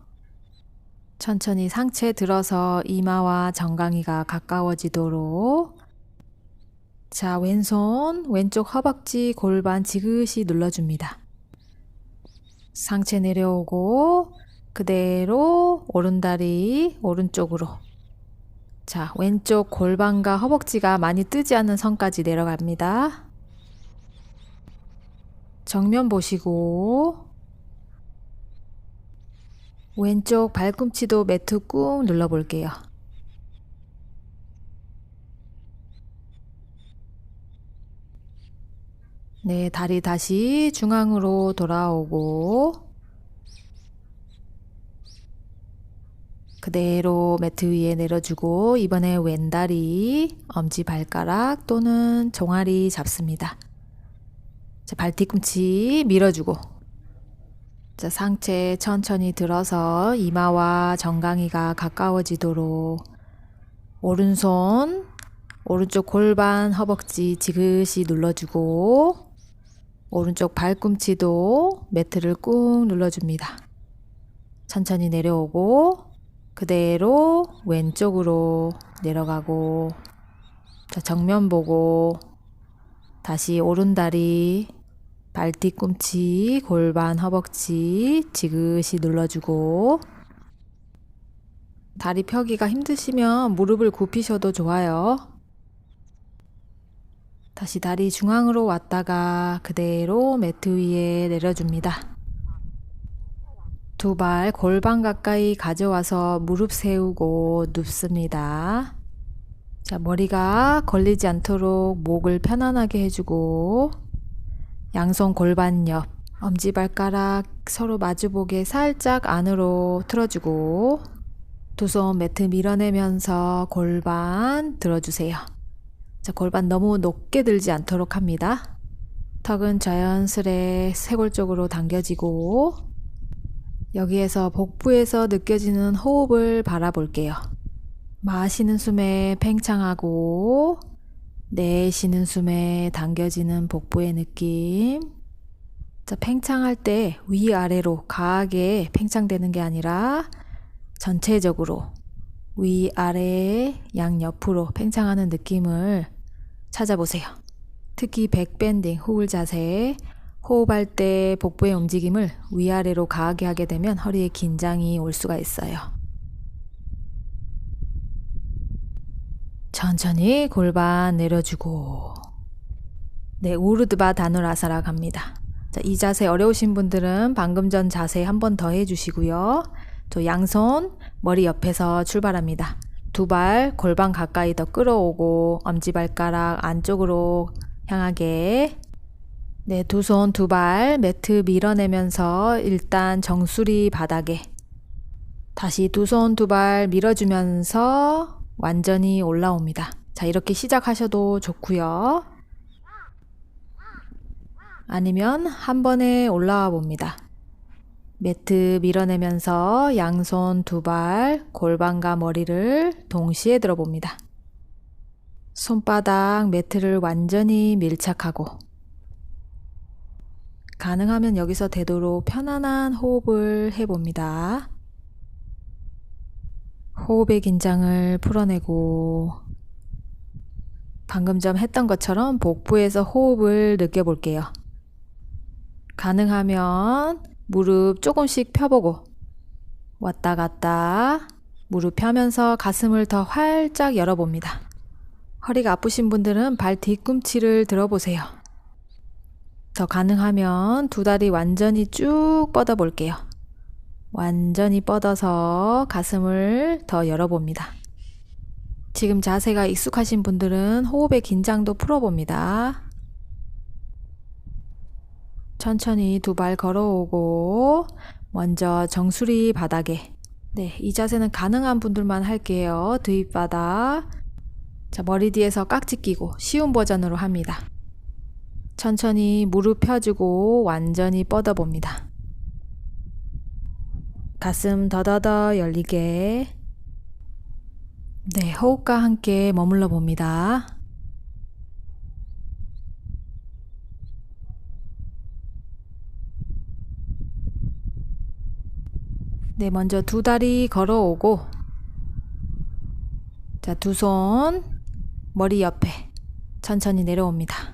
천천히 상체 들어서 이마와 정강이가 가까워지도록 자, 왼손 왼쪽 허벅지 골반 지그시 눌러줍니다. 상체 내려오고 그대로 오른다리 오른쪽으로. 자, 왼쪽 골반과 허벅지가 많이 뜨지 않는 선까지 내려갑니다. 정면 보시고 왼쪽 발꿈치도 매트 꾹 눌러 볼게요. 네, 다리 다시 중앙으로 돌아오고 그대로 매트 위에 내려주고 이번에 왼다리 엄지발가락 또는 종아리 잡습니다. 자, 발 뒤꿈치 밀어주고 자, 상체 천천히 들어서 이마와 정강이가 가까워지도록 오른손 오른쪽 골반 허벅지 지그시 눌러주고 오른쪽 발꿈치도 매트를 꾹 눌러줍니다. 천천히 내려오고 그대로 왼쪽으로 내려가고 자, 정면 보고 다시 오른다리 발 뒤꿈치 골반 허벅지 지그시 눌러주고 다리 펴기가 힘드시면 무릎을 굽히셔도 좋아요. 다시 다리 중앙으로 왔다가 그대로 매트 위에 내려줍니다. 두 발 골반 가까이 가져와서 무릎 세우고 눕습니다. 자, 머리가 걸리지 않도록 목을 편안하게 해주고 양손 골반 옆 엄지발가락 서로 마주보게 살짝 안으로 틀어주고 두 손 매트 밀어내면서 골반 들어주세요. 자, 골반 너무 높게 들지 않도록 합니다. 턱은 자연스레 쇄골 쪽으로 당겨지고 여기에서 복부에서 느껴지는 호흡을 바라볼게요. 마시는 숨에 팽창하고 내쉬는 숨에 당겨지는 복부의 느낌. 자, 팽창할 때 위아래로 강하게 팽창되는 게 아니라 전체적으로 위아래 양옆으로 팽창하는 느낌을 찾아보세요. 특히 백밴딩 호울 자세 호흡할 때 복부의 움직임을 위아래로 강하게 하게 되면 허리에 긴장이 올 수가 있어요. 천천히 골반 내려주고 네, 우르드바 다누라사라 갑니다. 자, 이 자세 어려우신 분들은 방금 전 자세 한 번 더 해주시고요. 저 양손 머리 옆에서 출발합니다. 두 발 골반 가까이 더 끌어오고 엄지발가락 안쪽으로 향하게 네, 두 손 두 발 매트 밀어내면서 일단 정수리 바닥에 다시 두 손 두 발 밀어주면서 완전히 올라옵니다. 자, 이렇게 시작하셔도 좋고요. 아니면 한 번에 올라와 봅니다. 매트 밀어내면서 양손 두 발 골반과 머리를 동시에 들어봅니다. 손바닥 매트를 완전히 밀착하고 가능하면 여기서 되도록 편안한 호흡을 해봅니다. 호흡의 긴장을 풀어내고 방금 전 했던 것처럼 복부에서 호흡을 느껴볼게요. 가능하면 무릎 조금씩 펴보고 왔다 갔다 무릎 펴면서 가슴을 더 활짝 열어봅니다. 허리가 아프신 분들은 발 뒤꿈치를 들어보세요. 더 가능하면 두 다리 완전히 쭉 뻗어 볼게요. 완전히 뻗어서 가슴을 더 열어봅니다. 지금 자세가 익숙하신 분들은 호흡의 긴장도 풀어봅니다. 천천히 두 발 걸어오고 먼저 정수리 바닥에 네, 이 자세는 가능한 분들만 할게요. 드윗바닥 자, 머리 뒤에서 깍지 끼고 쉬운 버전으로 합니다. 천천히 무릎 펴주고 완전히 뻗어봅니다. 가슴 더더더 열리게 네, 호흡과 함께 머물러 봅니다. 네, 먼저 두 다리 걸어오고 자, 두 손 머리 옆에 천천히 내려옵니다.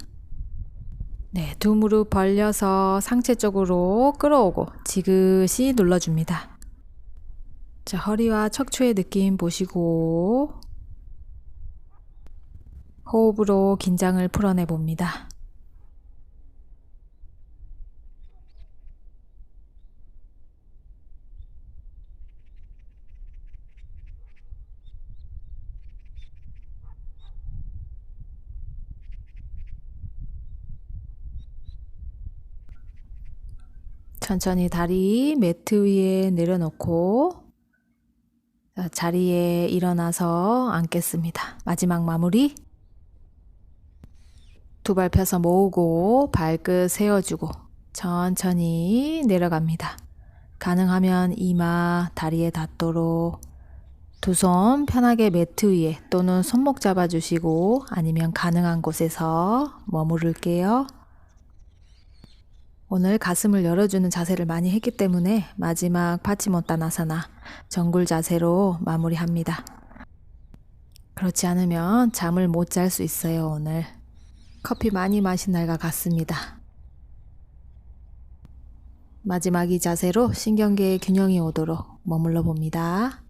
네, 두 무릎 벌려서 상체 쪽으로 끌어오고 지그시 눌러줍니다. 자, 허리와 척추의 느낌 보시고 호흡으로 긴장을 풀어내 봅니다. 천천히 다리 매트 위에 내려놓고 자리에 일어나서 앉겠습니다. 마지막 마무리. 두 발 펴서 모으고 발끝 세워주고 천천히 내려갑니다. 가능하면 이마 다리에 닿도록 두 손 편하게 매트 위에 또는 손목 잡아주시고 아니면 가능한 곳에서 머무를게요. 오늘 가슴을 열어주는 자세를 많이 했기 때문에 마지막 파치모타나사나 정굴 자세로 마무리합니다. 그렇지 않으면 잠을 못 잘 수 있어요. 오늘 커피 많이 마신 날과 같습니다. 마지막 이 자세로 신경계의 균형이 오도록 머물러 봅니다.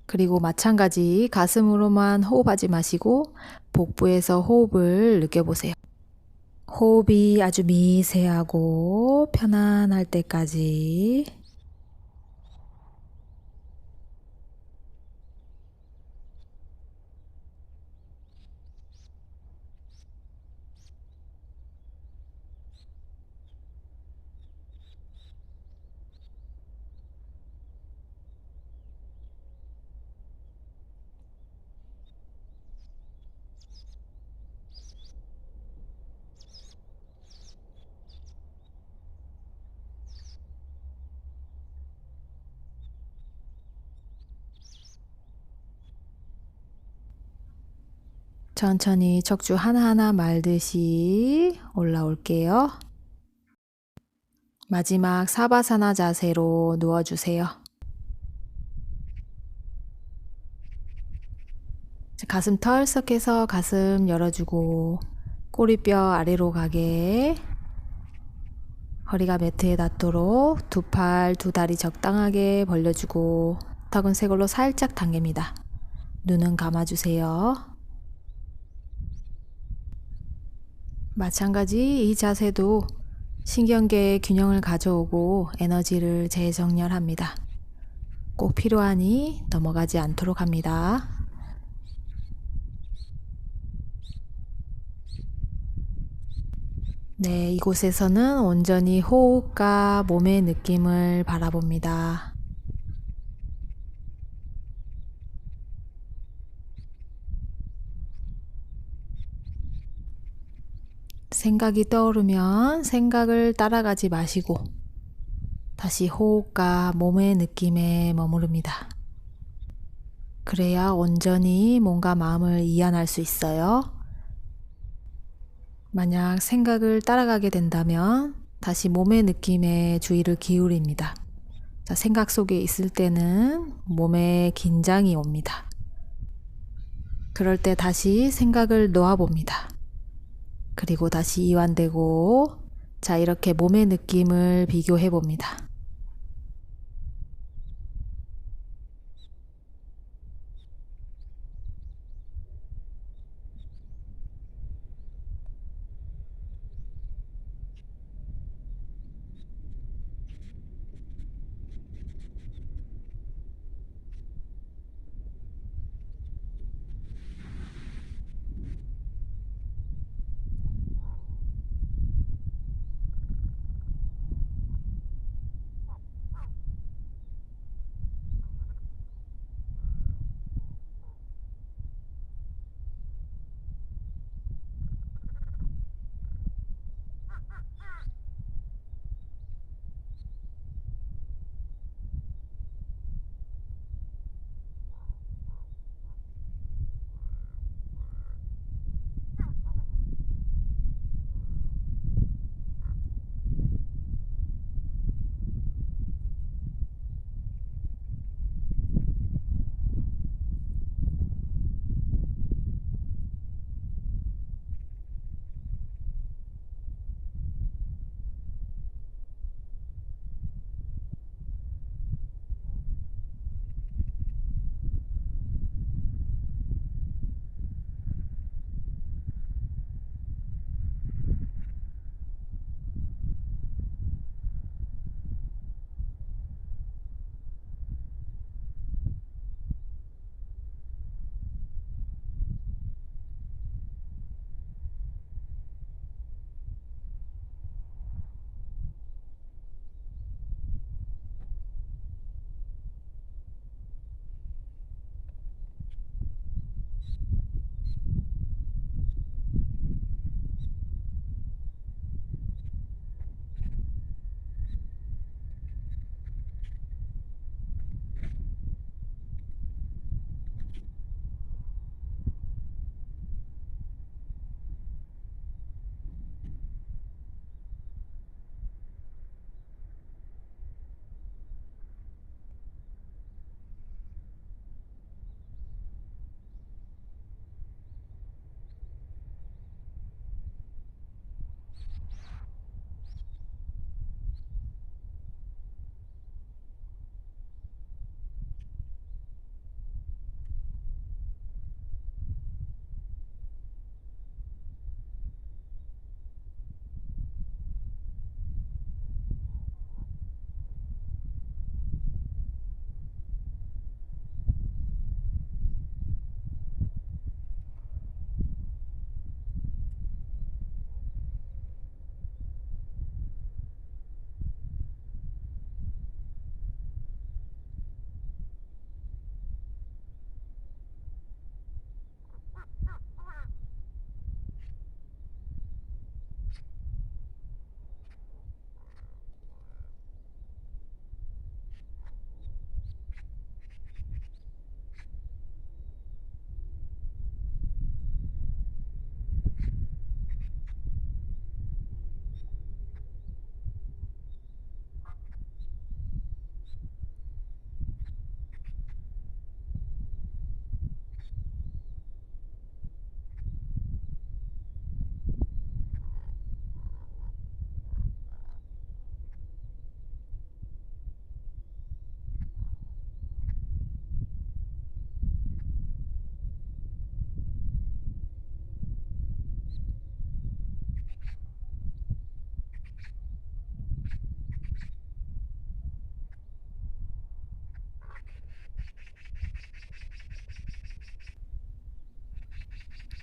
그리고 마찬가지 가슴으로만 호흡하지 마시고 복부에서 호흡을 느껴보세요. 호흡이 아주 미세하고 편안할 때까지 천천히 척추 하나하나 말듯이 올라올게요. 마지막 사바사나 자세로 누워주세요. 가슴 털썩해서 가슴 열어주고 꼬리뼈 아래로 가게 허리가 매트에 닿도록 두 팔, 두 다리 적당하게 벌려주고 턱은 쇄골로 살짝 당깁니다. 눈은 감아주세요. 마찬가지 이 자세도 신경계의 균형을 가져오고 에너지를 재정렬합니다. 꼭 필요하니 넘어가지 않도록 합니다. 네, 이곳에서는 온전히 호흡과 몸의 느낌을 바라봅니다. 생각이 떠오르면 생각을 따라가지 마시고 다시 호흡과 몸의 느낌에 머무릅니다. 그래야 온전히 몸과 마음을 이완할 수 있어요. 만약 생각을 따라가게 된다면 다시 몸의 느낌에 주의를 기울입니다. 자, 생각 속에 있을 때는 몸에 긴장이 옵니다. 그럴 때 다시 생각을 놓아봅니다. 그리고 다시 이완되고 자, 이렇게 몸의 느낌을 비교해 봅니다.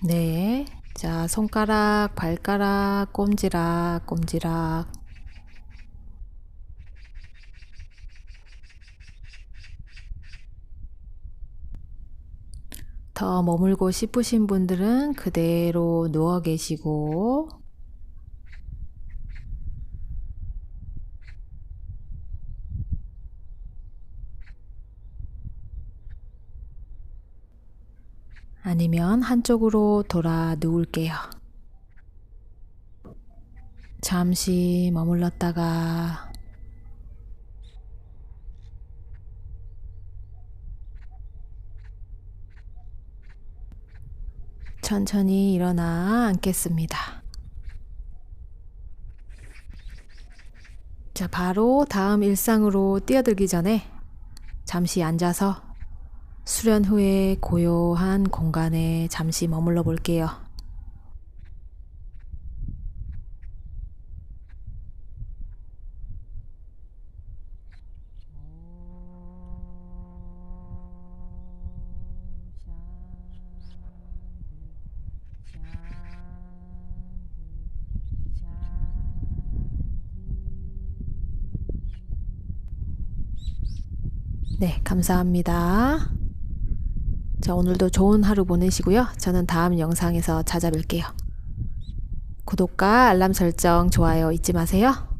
네. 자, 손가락, 발가락, 꼼지락, 꼼지락. 더 머물고 싶으신 분들은 그대로 누워 계시고, 아니면 한쪽으로 돌아 누울게요. 잠시 머물렀다가 천천히 일어나 앉겠습니다. 자, 바로 다음 일상으로 뛰어들기 전에 잠시 앉아서 수련 후에 고요한 공간에 잠시 머물러 볼게요. 네, 감사합니다. 자, 오늘도 좋은 하루 보내시고요. 저는 다음 영상에서 찾아뵐게요. 구독과 알람 설정, 좋아요 잊지 마세요.